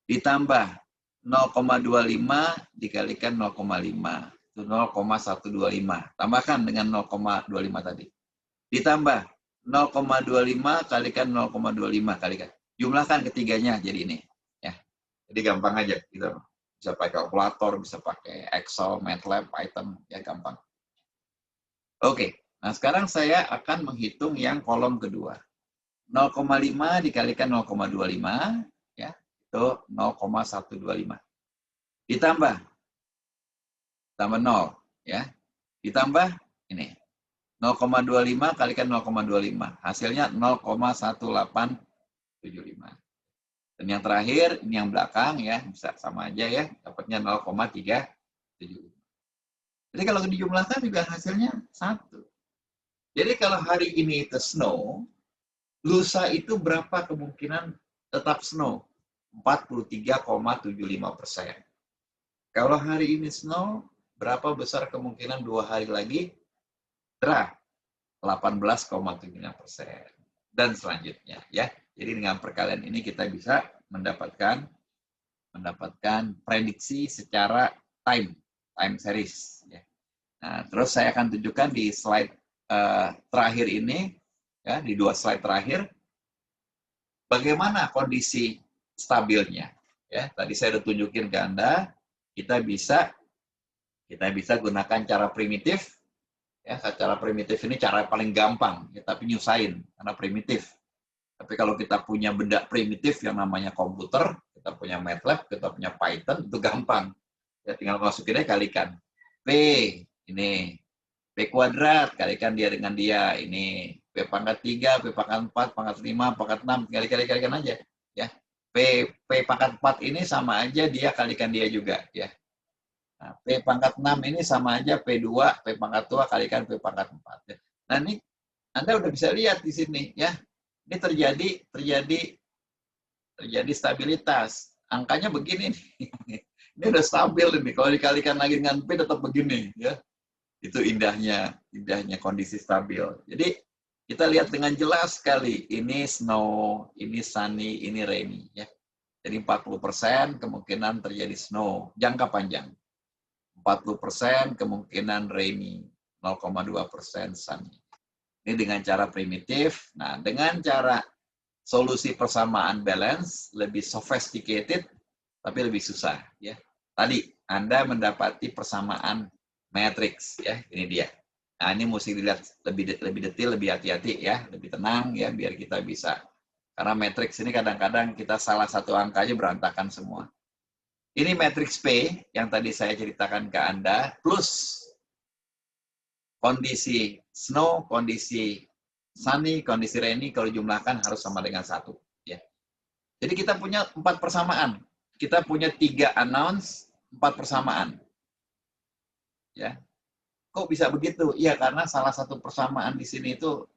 Ditambah 0,25 dikalikan 0,5, itu 0,125. Tambahkan dengan 0,25 tadi. Ditambah 0,25 kalikan 0,25 kalikan. Jumlahkan ketiganya jadi ini. Ya. Jadi gampang aja gitu. Bisa pakai kalkulator, bisa pakai Excel, MATLAB, Python, ya gampang. Oke. Nah, sekarang saya akan menghitung yang kolom kedua. 0,5 dikalikan 0,25, ya, itu 0,125. Ditambah 0, ya. Ditambah ini. 0,25 kalikan 0,25. Hasilnya 0,1875. Dan yang terakhir, ini yang belakang, ya, bisa sama aja ya, dapatnya 0,375. Jadi kalau dijumlahkan juga hasilnya 1. Jadi kalau hari ini itu snow, lusa itu berapa kemungkinan tetap snow? 43,75%. Kalau hari ini snow, berapa besar kemungkinan 2 hari lagi cerah? 18,75%. Dan selanjutnya ya. Jadi dengan perkalian ini kita bisa mendapatkan prediksi secara time series. Ya. Nah, terus saya akan tunjukkan di slide terakhir ini, ya, di 2 slide terakhir, bagaimana kondisi stabilnya. Ya, tadi saya sudah tunjukin ke Anda, kita bisa gunakan cara primitif. Ya, cara primitif ini cara paling gampang, ya, tapi nyusahin karena primitif. Tapi kalau kita punya benda primitif yang namanya komputer, Kita punya MATLAB, kita punya Python, itu gampang. Ya, tinggal masukin aja kalikan. P, ini. P kuadrat, kalikan dia dengan dia. Ini. P pangkat 3, P pangkat 4, pangkat 5, pangkat 6. Kalikan aja. Ya. P pangkat 4 ini sama aja, dia kalikan dia juga. Ya. Nah, P pangkat 6 ini sama aja P2, P pangkat 2 kalikan P pangkat 4. Ya. Nah, ini Anda udah bisa lihat di sini. Ya. Ini terjadi stabilitas. Angkanya begini nih. Ini udah stabil ini. Kalau dikalikan lagi dengan P tetap begini, ya. Itu indahnya kondisi stabil. Jadi kita lihat dengan jelas sekali. Ini snow, ini sunny, ini rainy, ya. Jadi 40% kemungkinan terjadi snow jangka panjang. 40% kemungkinan rainy, 0,2% sunny. Ini dengan cara primitif. Nah, dengan cara solusi persamaan balance lebih sophisticated tapi lebih susah, ya. Tadi Anda mendapati persamaan matriks, ya. Ini dia. Nah, ini mesti dilihat lebih detail, lebih hati-hati, ya, lebih tenang, ya, biar kita bisa. Karena matriks ini kadang-kadang kita salah satu angkanya berantakan semua. Ini matriks P yang tadi saya ceritakan ke Anda plus kondisi snow, kondisi sunny, kondisi rainy, kalau jumlahkan harus sama dengan 1. Ya. Jadi kita punya 4 persamaan. Kita punya 3 unknowns, 4 persamaan. Ya. Kok bisa begitu? Iya, karena salah satu persamaan di sini itu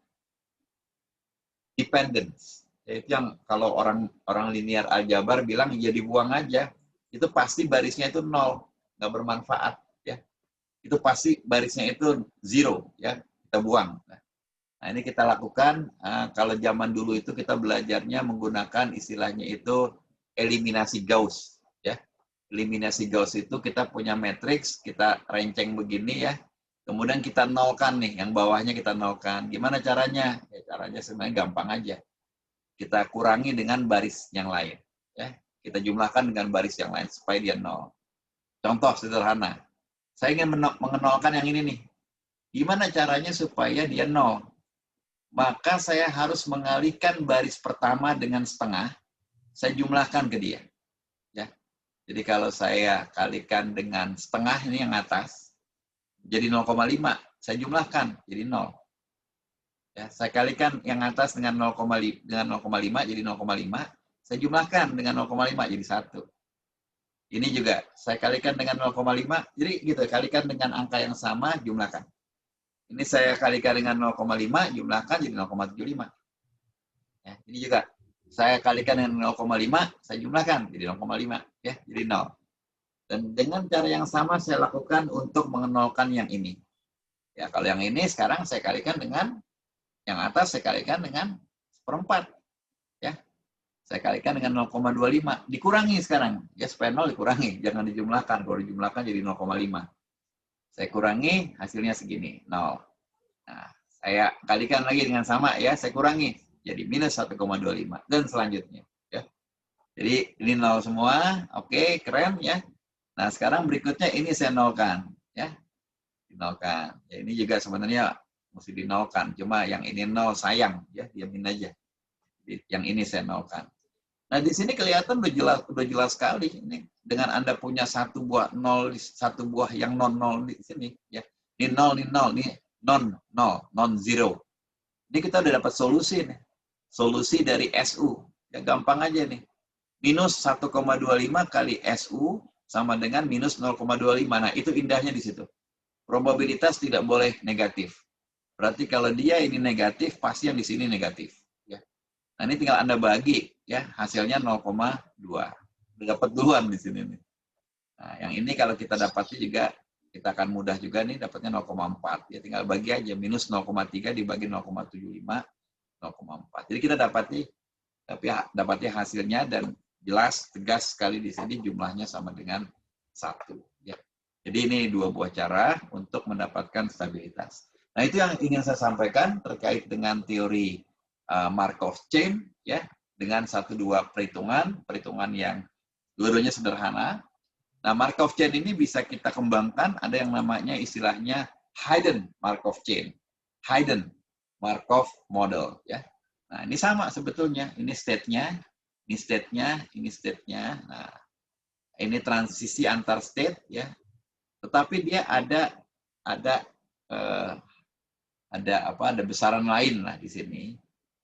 dependence. Itu yang kalau orang linear aljabar bilang ya dibuang aja. Itu pasti barisnya itu 0, nggak bermanfaat. Ya. Itu pasti barisnya itu 0, ya, kita buang. Nah, ini kita lakukan, kalau zaman dulu itu kita belajarnya menggunakan istilahnya itu eliminasi Gauss. Ya. Eliminasi Gauss itu kita punya matriks, kita renceng begini, ya. Kemudian kita nolkan nih, yang bawahnya kita nolkan. Gimana caranya? Ya, caranya sebenarnya gampang aja. Kita kurangi dengan baris yang lain. Ya. Kita jumlahkan dengan baris yang lain supaya dia 0. Contoh sederhana. Saya ingin mengenolkan yang ini nih. Gimana caranya supaya dia 0? Maka saya harus mengalihkan baris pertama dengan setengah, saya jumlahkan ke dia. Ya. Jadi kalau saya kalikan dengan setengah ini yang atas, jadi 0,5, saya jumlahkan jadi 0. Ya, saya kalikan yang atas dengan 0,5 jadi 0,5, saya jumlahkan dengan 0,5 jadi 1. Ini juga saya kalikan dengan 0,5, jadi gitu, kalikan dengan angka yang sama, jumlahkan. Ini saya kalikan dengan 0,5, jumlahkan jadi 0,75. Ya, ini juga saya kalikan dengan 0,5, saya jumlahkan jadi 0,5. Ya, jadi 0. Dan dengan cara yang sama saya lakukan untuk mengenolkan yang ini. Ya, kalau yang ini sekarang saya kalikan dengan yang atas, saya kalikan dengan 1/4. Ya, saya kalikan dengan 0,25. Dikurangi sekarang. Ya, supaya 0 dikurangi. Jangan dijumlahkan. Kalau dijumlahkan jadi 0,5. Saya kurangi, hasilnya segini, 0. Nah, saya kalikan lagi dengan sama, ya, saya kurangi, jadi minus 1,25, dan selanjutnya. Ya. Jadi, ini 0 semua, oke, keren, ya. Nah, sekarang berikutnya ini saya nolkan. Ya. Dinolkan. Ya, ini juga sebenarnya mesti dinolkan, cuma yang ini 0 sayang, ya, diamin aja. Yang ini saya nolkan. Nah, di sini kelihatan udah jelas sekali ini dengan Anda punya satu buah 0, satu buah yang non-0 di sini, ya. Ini 0, ini 0, ini non-zero. Ini kita udah dapat solusi nih. Solusi dari SU. Ya gampang aja nih. Minus 1,25 kali SU sama dengan minus 0,25. Nah, itu indahnya di situ. Probabilitas tidak boleh negatif. Berarti kalau dia ini negatif, pasti yang di sini negatif. Nah, ini tinggal Anda bagi, ya, hasilnya 0,2. Dapat duluan di sini nih. Nah, yang ini kalau kita dapati juga, kita akan mudah juga nih, dapatnya 0,4. Ya, tinggal bagi aja, minus 0,3 dibagi 0,75, 0,4. Jadi kita dapati hasilnya dan jelas, tegas sekali di sini jumlahnya sama dengan 1. Ya. Jadi ini 2 buah cara untuk mendapatkan stabilitas. Nah, itu yang ingin saya sampaikan terkait dengan teori Markov chain, ya, dengan 1-2 perhitungan yang dua-duanya sederhana. Nah, Markov chain ini bisa kita kembangkan, ada yang namanya istilahnya hidden Markov chain, hidden Markov model, ya. Nah, ini sama sebetulnya, ini state-nya, ini state-nya. Nah, ini transisi antar state ya. Tetapi dia ada eh, ada besaran lain lah di sini.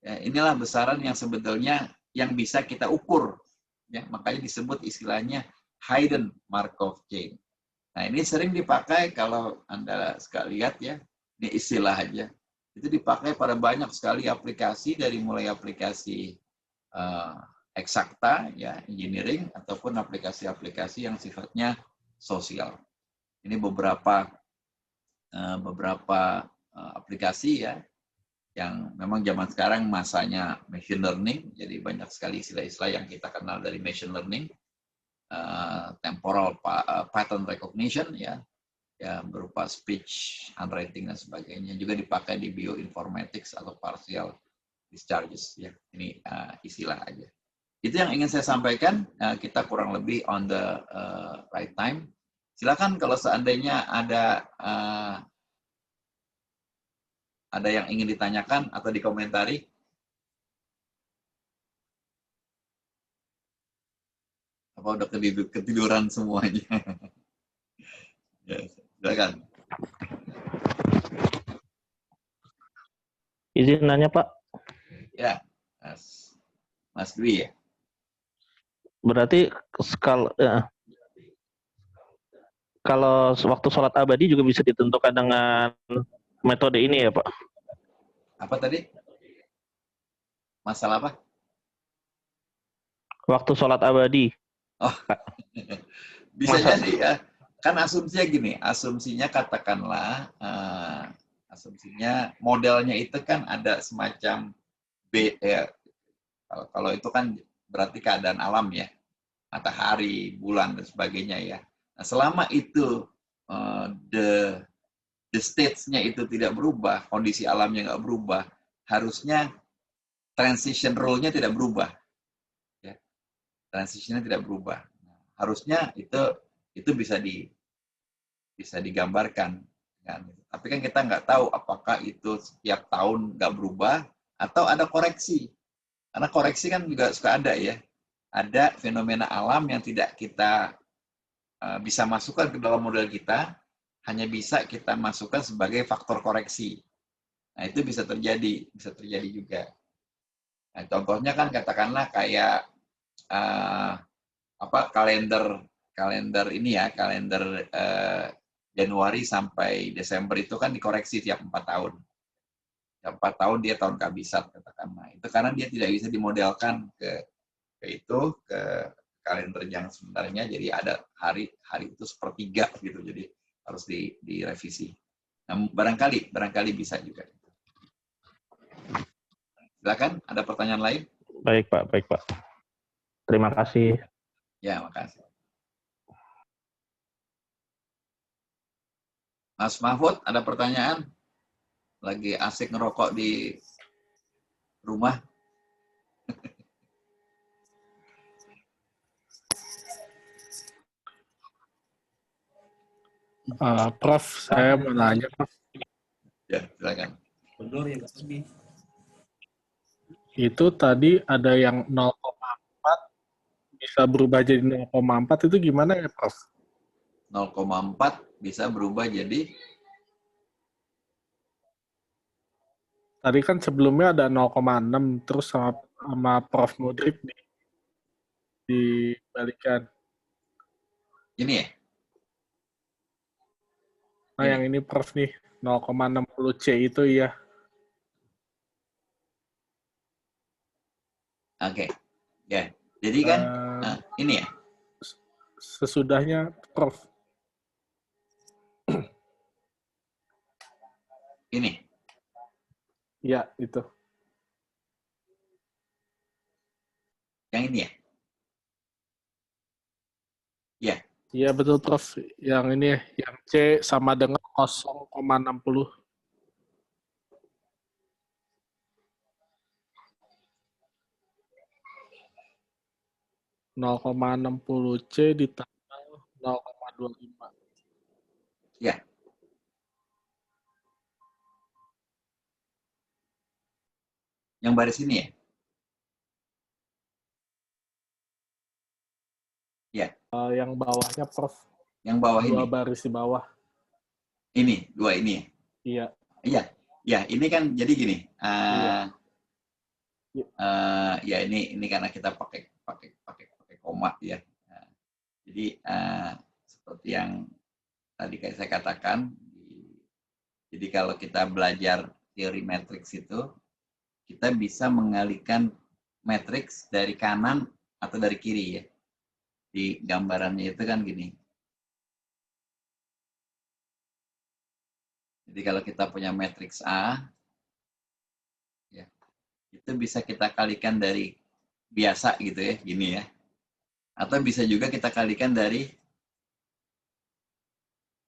Ya, inilah besaran yang sebetulnya yang bisa kita ukur. Ya, makanya disebut istilahnya hidden Markov chain. Nah, ini sering dipakai kalau Anda sekali lihat ya, ini istilah aja. Itu dipakai pada banyak sekali aplikasi, dari mulai aplikasi eksakta, ya, engineering, ataupun aplikasi-aplikasi yang sifatnya sosial. Ini beberapa aplikasi ya, yang memang zaman sekarang masanya machine learning, jadi banyak sekali istilah-istilah yang kita kenal dari machine learning, temporal pattern recognition ya, berupa speech, handwriting dan sebagainya, juga dipakai di bioinformatics atau partial discharges ya. Ini istilah aja. Itu yang ingin saya sampaikan. Kita kurang lebih on the right time. Silakan kalau seandainya ada yang ingin ditanyakan atau dikomentari. Apa udah ketiduran semuanya? Ya, silakan. Izin nanya Pak. Ya, Mas Dwi ya. Berarti kalau waktu sholat abadi juga bisa ditentukan dengan metode ini ya Pak? Apa tadi? Masalah apa? Waktu sholat abadi. Oh, bisa jadi ya. Kan asumsinya gini, asumsinya katakanlah, asumsinya modelnya itu kan ada semacam ya, kalau itu kan berarti keadaan alam ya, matahari, bulan dan sebagainya ya. Nah, selama itu the stage-nya itu tidak berubah, kondisi alamnya nggak berubah, harusnya transition rule-nya tidak berubah. Ya. Transition-nya tidak berubah. Harusnya itu bisa digambarkan. Kan? Tapi kan kita nggak tahu apakah itu setiap tahun nggak berubah atau ada koreksi. Karena koreksi kan juga suka ada ya. Ada fenomena alam yang tidak kita bisa masukkan ke dalam model kita, hanya bisa kita masukkan sebagai faktor koreksi. Nah, itu bisa terjadi juga. Nah, contohnya kan katakanlah kayak kalender ini ya, kalender Januari sampai Desember itu kan dikoreksi tiap 4 tahun. Tiap 4 tahun dia tahun kabisat katakanlah. Itu karena dia tidak bisa dimodelkan ke kalender yang sebenarnya, jadi ada hari itu sepertiga gitu, jadi harus direvisi. Nah, barangkali bisa juga. Silakan, ada pertanyaan lain? Baik Pak. Terima kasih. Ya, makasih. Mas Mahfud, ada pertanyaan? Lagi asik ngerokok di rumah? Prof, saya mau nanya, Prof. Ya, silakan. Itu tadi ada yang 0,4 bisa berubah jadi 0,4 itu gimana ya, Prof? 0,4 bisa berubah jadi? Tadi kan sebelumnya ada 0,6 terus sama Prof Mudrik dibalikan. Ini ya? Nah, yang ini Prof nih, 0,60C itu ya. Oke. Ya. Jadi kan ini ya? Sesudahnya Prof. Ini. Ya, itu. Yang ini ya? Ya. Iya betul Prof. Yang ini ya, yang C sama dengan 0,60. 0,60C ditambah 0,25. Ya. Yang baris ini ya? barisnya, Prof. Yang bawah ini? 2 baris di bawah. Ini, 2 ini? Iya. Iya, ya ini kan jadi gini. Iya. Ya ini karena kita pakai koma ya. Jadi seperti yang tadi kayak saya katakan, jadi kalau kita belajar teori matriks itu, kita bisa mengalihkan matriks dari kanan atau dari kiri ya. Di gambarannya itu kan gini. Jadi kalau kita punya matriks A, ya, itu bisa kita kalikan dari biasa gitu ya, gini ya. Atau bisa juga kita kalikan dari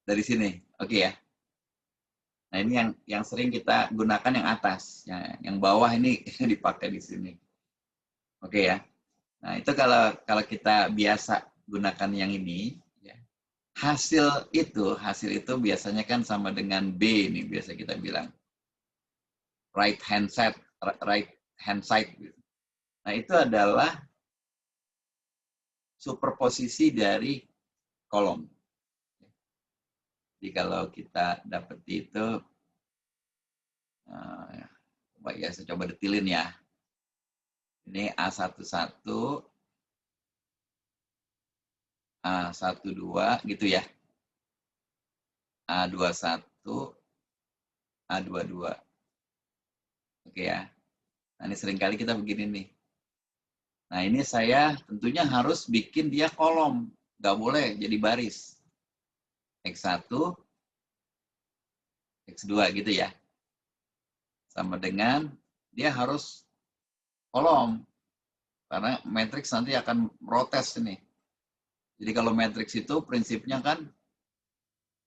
sini, oke ya. Nah ini yang sering kita gunakan yang atas, yang bawah ini dipakai di sini, oke ya. Nah itu kalau kita biasa gunakan yang ini, ya, hasil itu biasanya kan sama dengan B nih biasa kita bilang, right hand side. Gitu. Nah itu adalah superposisi dari kolom. Jadi kalau kita dapat itu, saya coba detilin ya. Ini A11, A12 gitu ya. A21, A22. Oke ya. Nah ini seringkali kita begini nih. Nah ini saya tentunya harus bikin dia kolom. Nggak boleh jadi baris. X1, X2 gitu ya. Sama dengan dia harus kolom. Karena matriks nanti akan protes ini. Jadi kalau matriks itu prinsipnya kan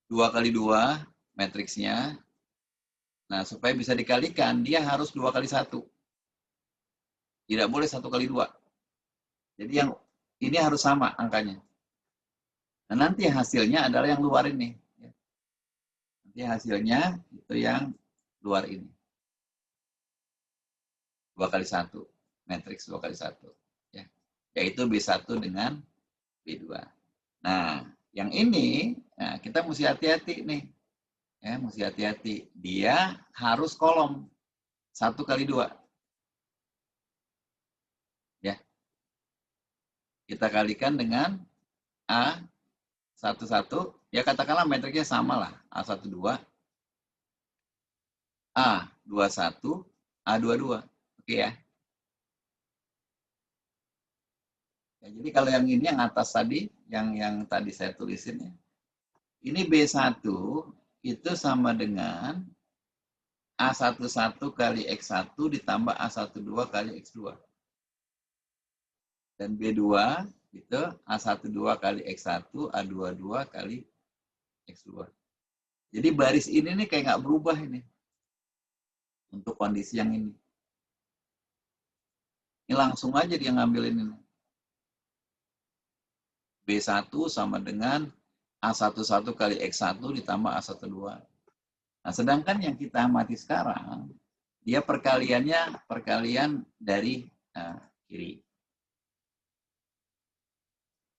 2x2 matriksnya. Nah, supaya bisa dikalikan, dia harus 2x1. Tidak boleh 1x2. Jadi yang ini harus sama angkanya. Nah, nanti hasilnya adalah yang luar ini. Nanti hasilnya itu yang luar ini. 2x1. Matriks 2x1. Ya. Yaitu B1 dengan B2. Nah, yang ini, nah, kita mesti hati-hati nih. Ya, mesti hati-hati. Dia harus kolom 1x2. Ya. Kita kalikan dengan A11. Ya katakanlah matriksnya sama lah. A12, A21, A22. Oke ya. Ya, jadi kalau yang ini yang atas tadi, yang tadi saya tulisin ya. Ini B1 itu sama dengan A11 kali X1 ditambah A12 kali X2. Dan B2 itu A12 kali X1, A22 kali X2. Jadi baris ini nih kayak nggak berubah ini. Untuk kondisi yang ini. Ini langsung aja dia ngambil ini. B1 sama dengan A11 kali X1 ditambah A12. Nah, sedangkan yang kita amati sekarang, dia perkalian dari kiri.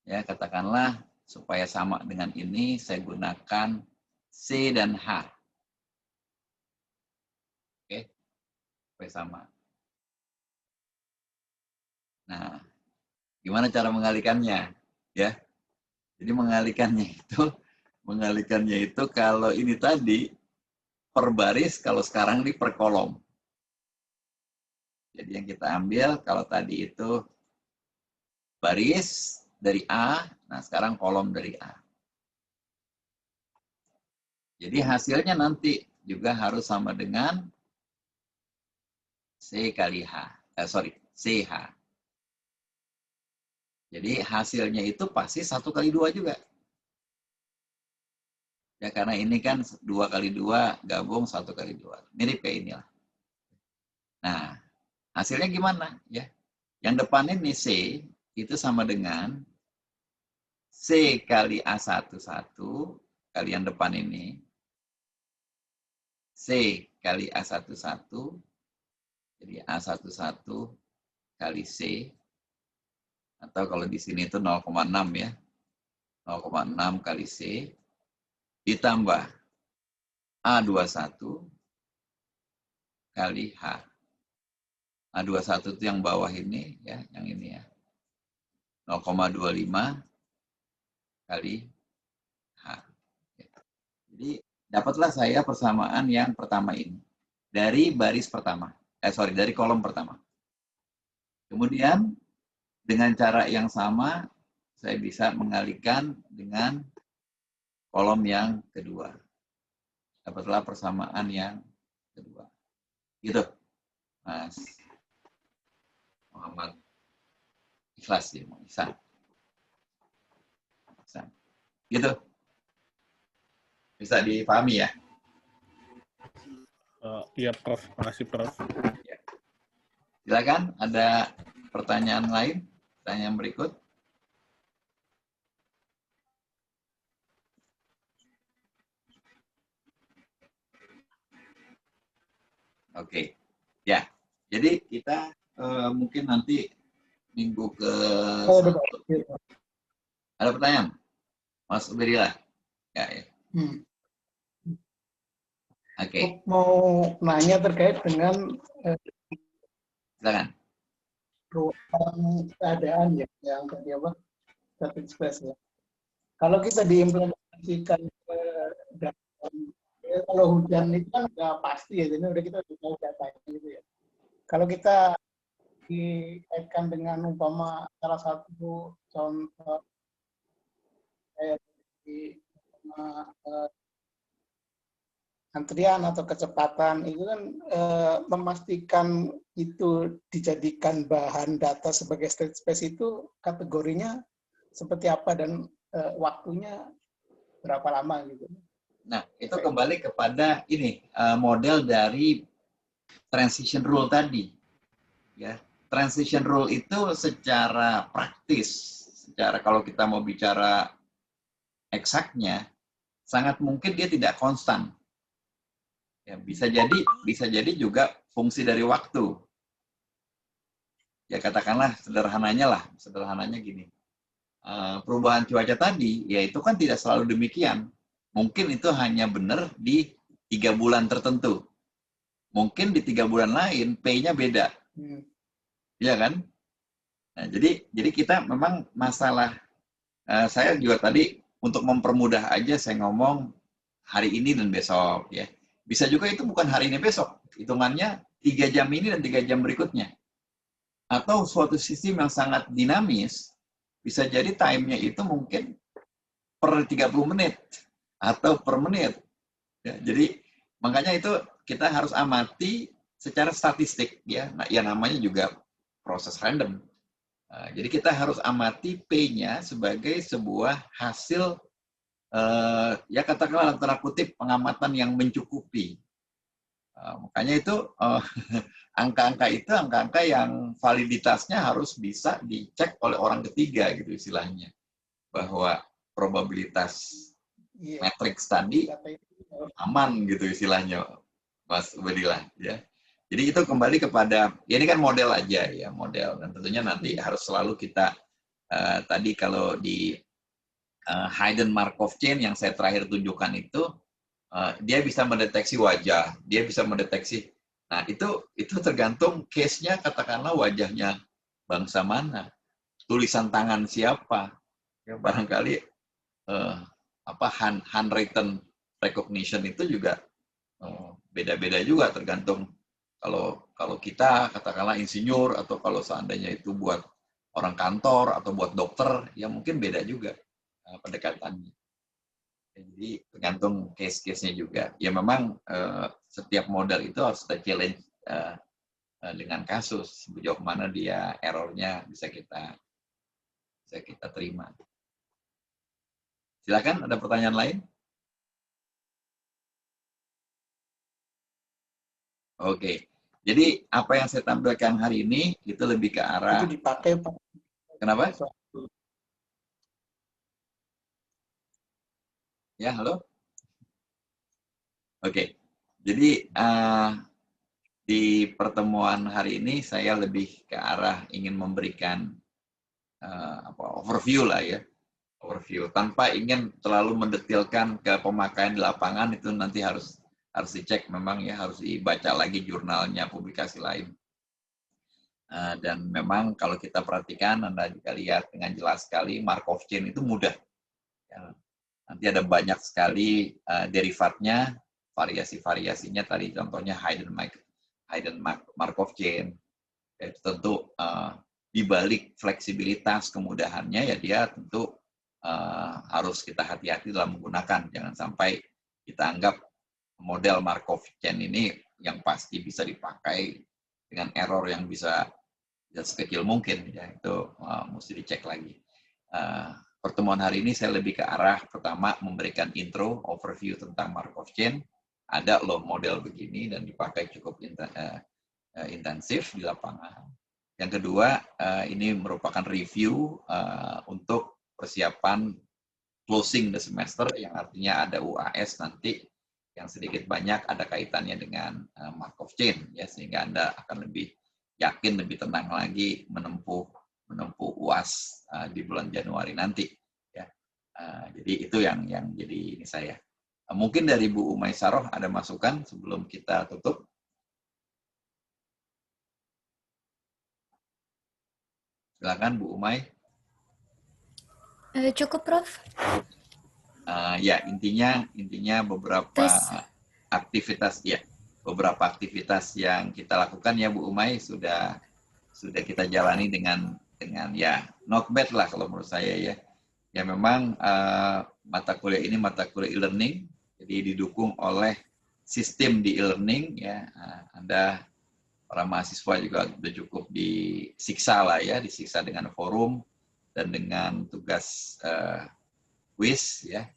Ya, katakanlah supaya sama dengan ini, saya gunakan C dan H. Oke, supaya sama. Nah, gimana cara mengalihkannya? Ya, jadi mengalihkannya itu kalau ini tadi per baris, kalau sekarang di per kolom. Jadi yang kita ambil kalau tadi itu baris dari A, nah sekarang kolom dari A. Jadi hasilnya nanti juga harus sama dengan C kali H. CH. Jadi hasilnya itu pasti 1x2 juga. Ya karena ini kan 2x2 gabung 1x2. Mirip kayak inilah. Nah, hasilnya gimana? Ya, yang depan ini C itu sama dengan C kali A11 kali yang depan ini. C kali A11. Jadi A11 kali C. Atau kalau di sini itu 0,6 ya. 0,6 kali C ditambah A21 kali H. A21 itu yang bawah ini, ya, yang ini ya. 0,25 kali H. Jadi dapatlah saya persamaan yang pertama ini. Dari baris pertama. Dari kolom pertama. Kemudian dengan cara yang sama, saya bisa mengalihkan dengan kolom yang kedua. Dapatlah persamaan yang kedua. Gitu, Mas Muhammad Ikhlas ya, Ihsan. Gitu. Bisa dipahami ya? Iya, Prof. Makasih, Prof. Ya. Silakan, ada pertanyaan lain? Pertanyaan berikut? Oke, ya. Jadi kita mungkin nanti minggu ke ada pertanyaan, Mas Ubedillah? Ya. Oke. Mau nanya terkait dengan Silakan. ruang keadaan ya, yang tadi apa, static space ya. Kalau kita diimplementasikan ke dalam, kalau hujan itu kan udah pasti ya, jadi udah kita udah tahu datanya gitu ya. Kalau kita dikaitkan dengan umpama salah satu contoh kayak di antrian atau kecepatan itu kan memastikan itu dijadikan bahan data sebagai state space itu kategorinya seperti apa dan waktunya berapa lama gitu. Nah, itu kembali kepada ini model dari transition rule tadi. Ya, transition rule itu secara praktis, secara kalau kita mau bicara eksaknya, sangat mungkin dia tidak konstan. Ya, bisa jadi juga fungsi dari waktu. Ya katakanlah sederhananya gini. Perubahan cuaca tadi, ya itu kan tidak selalu demikian. Mungkin itu hanya benar di 3 bulan tertentu. Mungkin di 3 bulan lain P-nya beda. Iya kan? Nah, jadi kita memang masalah, saya juga tadi untuk mempermudah aja saya ngomong hari ini dan besok ya. Bisa juga itu bukan hari ini besok, hitungannya 3 jam ini dan 3 jam berikutnya. Atau suatu sistem yang sangat dinamis, bisa jadi time-nya itu mungkin per 30 menit atau per menit. Ya, jadi makanya itu kita harus amati secara statistik ya. Nah, ya namanya juga proses random. Nah, jadi kita harus amati P-nya sebagai sebuah hasil ya katakanlah antara kutip pengamatan yang mencukupi. Makanya itu angka-angka yang validitasnya harus bisa dicek oleh orang ketiga gitu istilahnya, bahwa probabilitas matriks tadi aman gitu istilahnya, Mas Ubedillah ya. Jadi itu kembali kepada ya ini kan model aja ya, model, dan tentunya nanti harus selalu kita tadi kalau di hidden Markov chain yang saya terakhir tunjukkan itu dia bisa mendeteksi wajah, dia bisa mendeteksi. Nah, itu tergantung case-nya, katakanlah wajahnya bangsa mana, tulisan tangan siapa. Ya, barangkali handwritten recognition itu juga beda-beda juga tergantung kalau kita katakanlah insinyur atau kalau seandainya itu buat orang kantor atau buat dokter, ya mungkin beda juga pendekatannya. Jadi tergantung case-case-nya juga. Ya memang setiap model itu harus kita challenge dengan kasus. Sejauh mana dia error-nya bisa kita terima. Silakan, ada pertanyaan lain? Oke. Jadi apa yang saya tampilkan hari ini itu lebih ke arah. Itu dipakai Pak. Kenapa? Ya, halo? Oke, jadi di pertemuan hari ini saya lebih ke arah ingin memberikan overview lah ya, overview tanpa ingin terlalu mendetilkan ke pemakaian di lapangan. Itu nanti harus dicek memang ya, harus dibaca lagi jurnalnya, publikasi lain. Dan memang kalau kita perhatikan, Anda juga lihat dengan jelas sekali Markov chain itu mudah. Ya, nanti ada banyak sekali derivatnya, variasi-variasinya tadi contohnya hidden Markov chain. Itu tentu di balik fleksibilitas kemudahannya ya dia tentu harus kita hati-hati dalam menggunakan. Jangan sampai kita anggap model Markov chain ini yang pasti bisa dipakai dengan error yang bisa sekecil mungkin, ya itu mesti dicek lagi. Pertemuan hari ini saya lebih ke arah pertama memberikan intro, overview tentang Markov chain. Ada loh model begini dan dipakai cukup intensif di lapangan. Yang kedua, ini merupakan review untuk persiapan closing the semester, yang artinya ada UAS nanti yang sedikit banyak ada kaitannya dengan Markov chain, ya, sehingga Anda akan lebih yakin, lebih tenang lagi menempuh UAS di bulan Januari nanti. Ya. Jadi itu yang jadi ini saya. Mungkin dari Bu Umay Saroh ada masukan sebelum kita tutup. Silakan Bu Umay. Cukup, Prof. Ya, intinya beberapa aktivitas ya. Beberapa aktivitas yang kita lakukan ya Bu Umay sudah kita jalani dengan ya not bad lah kalau menurut saya ya. Ya memang mata kuliah ini mata kuliah e-learning, jadi didukung oleh sistem di e-learning ya. Anda para mahasiswa juga sudah cukup disiksa lah ya, disiksa dengan forum dan dengan tugas quiz ya.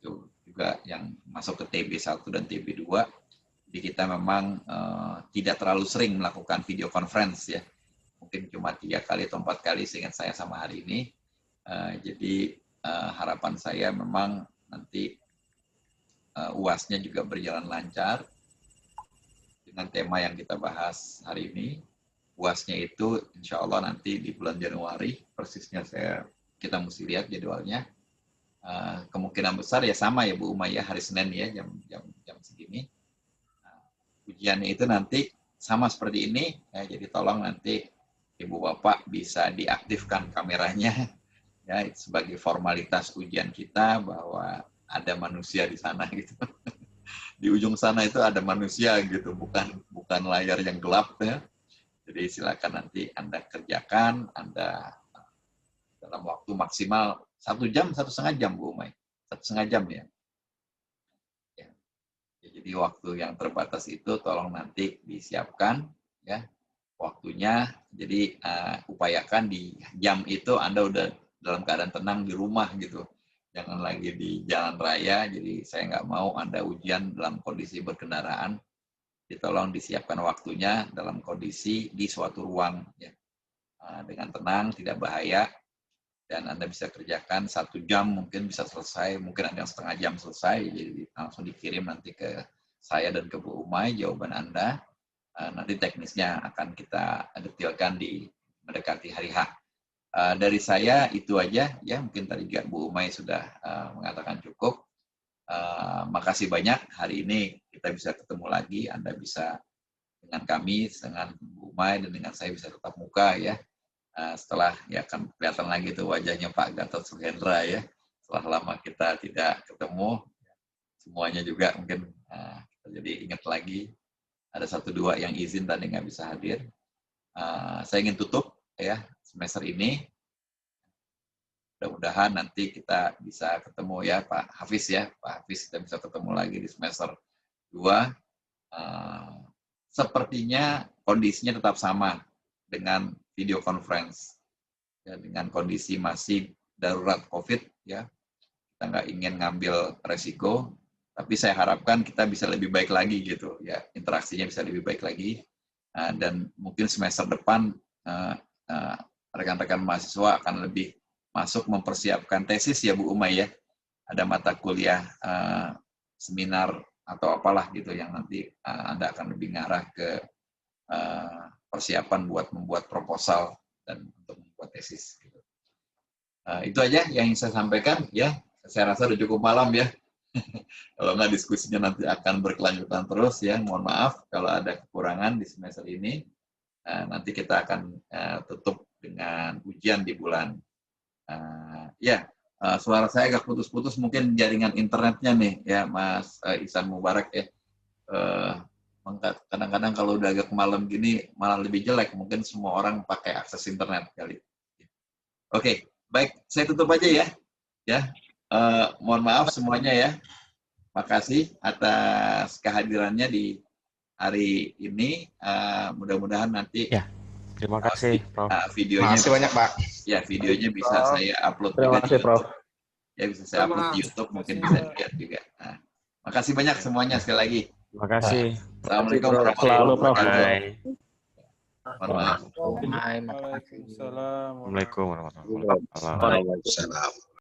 Itu juga yang masuk ke TB1 dan TB2. Jadi kita memang tidak terlalu sering melakukan video conference ya, mungkin cuma 3 kali atau 4 kali seingat saya sama hari ini. Jadi harapan saya memang nanti UAS-nya juga berjalan lancar dengan tema yang kita bahas hari ini. UAS-nya itu insya Allah nanti di bulan Januari, persisnya kita mesti lihat jadwalnya. Kemungkinan besar ya sama ya Bu Umay ya, hari Senin ya jam segini. Ujiannya itu nanti sama seperti ini, ya, jadi tolong nanti Ibu Bapak bisa diaktifkan kameranya, ya sebagai formalitas ujian kita bahwa ada manusia di sana gitu. Di ujung sana itu ada manusia gitu, bukan layar yang gelap ya. Jadi silakan nanti Anda kerjakan, Anda dalam waktu maksimal 1 jam, 1,5 jam Bu Umay, 1,5 jam ya. Jadi waktu yang terbatas itu tolong nanti disiapkan ya waktunya. Jadi upayakan di jam itu Anda udah dalam keadaan tenang di rumah gitu. Jangan lagi di jalan raya. Jadi saya nggak mau Anda ujian dalam kondisi berkendaraan. Jadi tolong disiapkan waktunya dalam kondisi di suatu ruang ya. Dengan tenang, tidak bahaya. Dan Anda bisa kerjakan 1 jam, mungkin bisa selesai, mungkin ada yang 1/2 jam selesai, jadi langsung dikirim nanti ke saya dan ke Bu Umay jawaban Anda. Nanti teknisnya akan kita detailkan di mendekati hari H. Dari saya itu aja, ya mungkin tadi juga Bu Umay sudah mengatakan cukup. Makasih banyak, hari ini kita bisa ketemu lagi, Anda bisa dengan kami, dengan Bu Umay, dan dengan saya bisa tetap muka ya. Setelah ya akan kelihatan lagi tuh wajahnya Pak Gatot Suhendra ya, setelah lama kita tidak ketemu, semuanya juga mungkin kita jadi ingat lagi. Ada 1-2 yang izin tadi nggak bisa hadir. Saya ingin tutup ya semester ini. Mudah-mudahan nanti kita bisa ketemu ya Pak Hafiz ya, Pak Hafiz kita bisa ketemu lagi di semester 2. Sepertinya kondisinya tetap sama dengan video conference ya, dengan kondisi masih darurat COVID ya, kita nggak ingin ngambil resiko, tapi saya harapkan kita bisa lebih baik lagi gitu ya, interaksinya bisa lebih baik lagi, dan mungkin semester depan rekan-rekan mahasiswa akan lebih masuk mempersiapkan tesis ya Bu Umay ya, ada mata kuliah seminar atau apalah gitu yang nanti Anda akan lebih ngarah ke persiapan buat membuat proposal dan untuk membuat tesis. Gitu. Itu aja yang ingin saya sampaikan ya. Saya rasa udah cukup malam ya. Kalau nggak diskusinya nanti akan berkelanjutan terus ya. Mohon maaf kalau ada kekurangan di semester ini. Nanti kita akan tutup dengan ujian di bulan. Suara saya agak putus-putus, mungkin jaringan internetnya nih ya, Mas Ihsan Mubarak ya. Kadang-kadang kalau udah agak malam gini malah lebih jelek. Mungkin semua orang pakai akses internet kali. Oke, baik. Saya tutup aja ya. Mohon maaf semuanya ya. Makasih atas kehadirannya di hari ini. Mudah-mudahan nanti Terima kasih, Prof. Videonya Makasih banyak, Pak. Ya, videonya bisa saya upload Terima juga kasih, di Prof. YouTube. Ya, bisa saya upload di YouTube, mungkin bisa dilihat juga. Makasih banyak semuanya sekali lagi. Terima kasih. Assalamualaikum Selalu, warahmatullahi Prof. wabarakatuh. Bye. Mohon maaf. Waalaikumsalam. Assalamualaikum warahmatullahi wabarakatuh. Waalaikumsalam. Salam.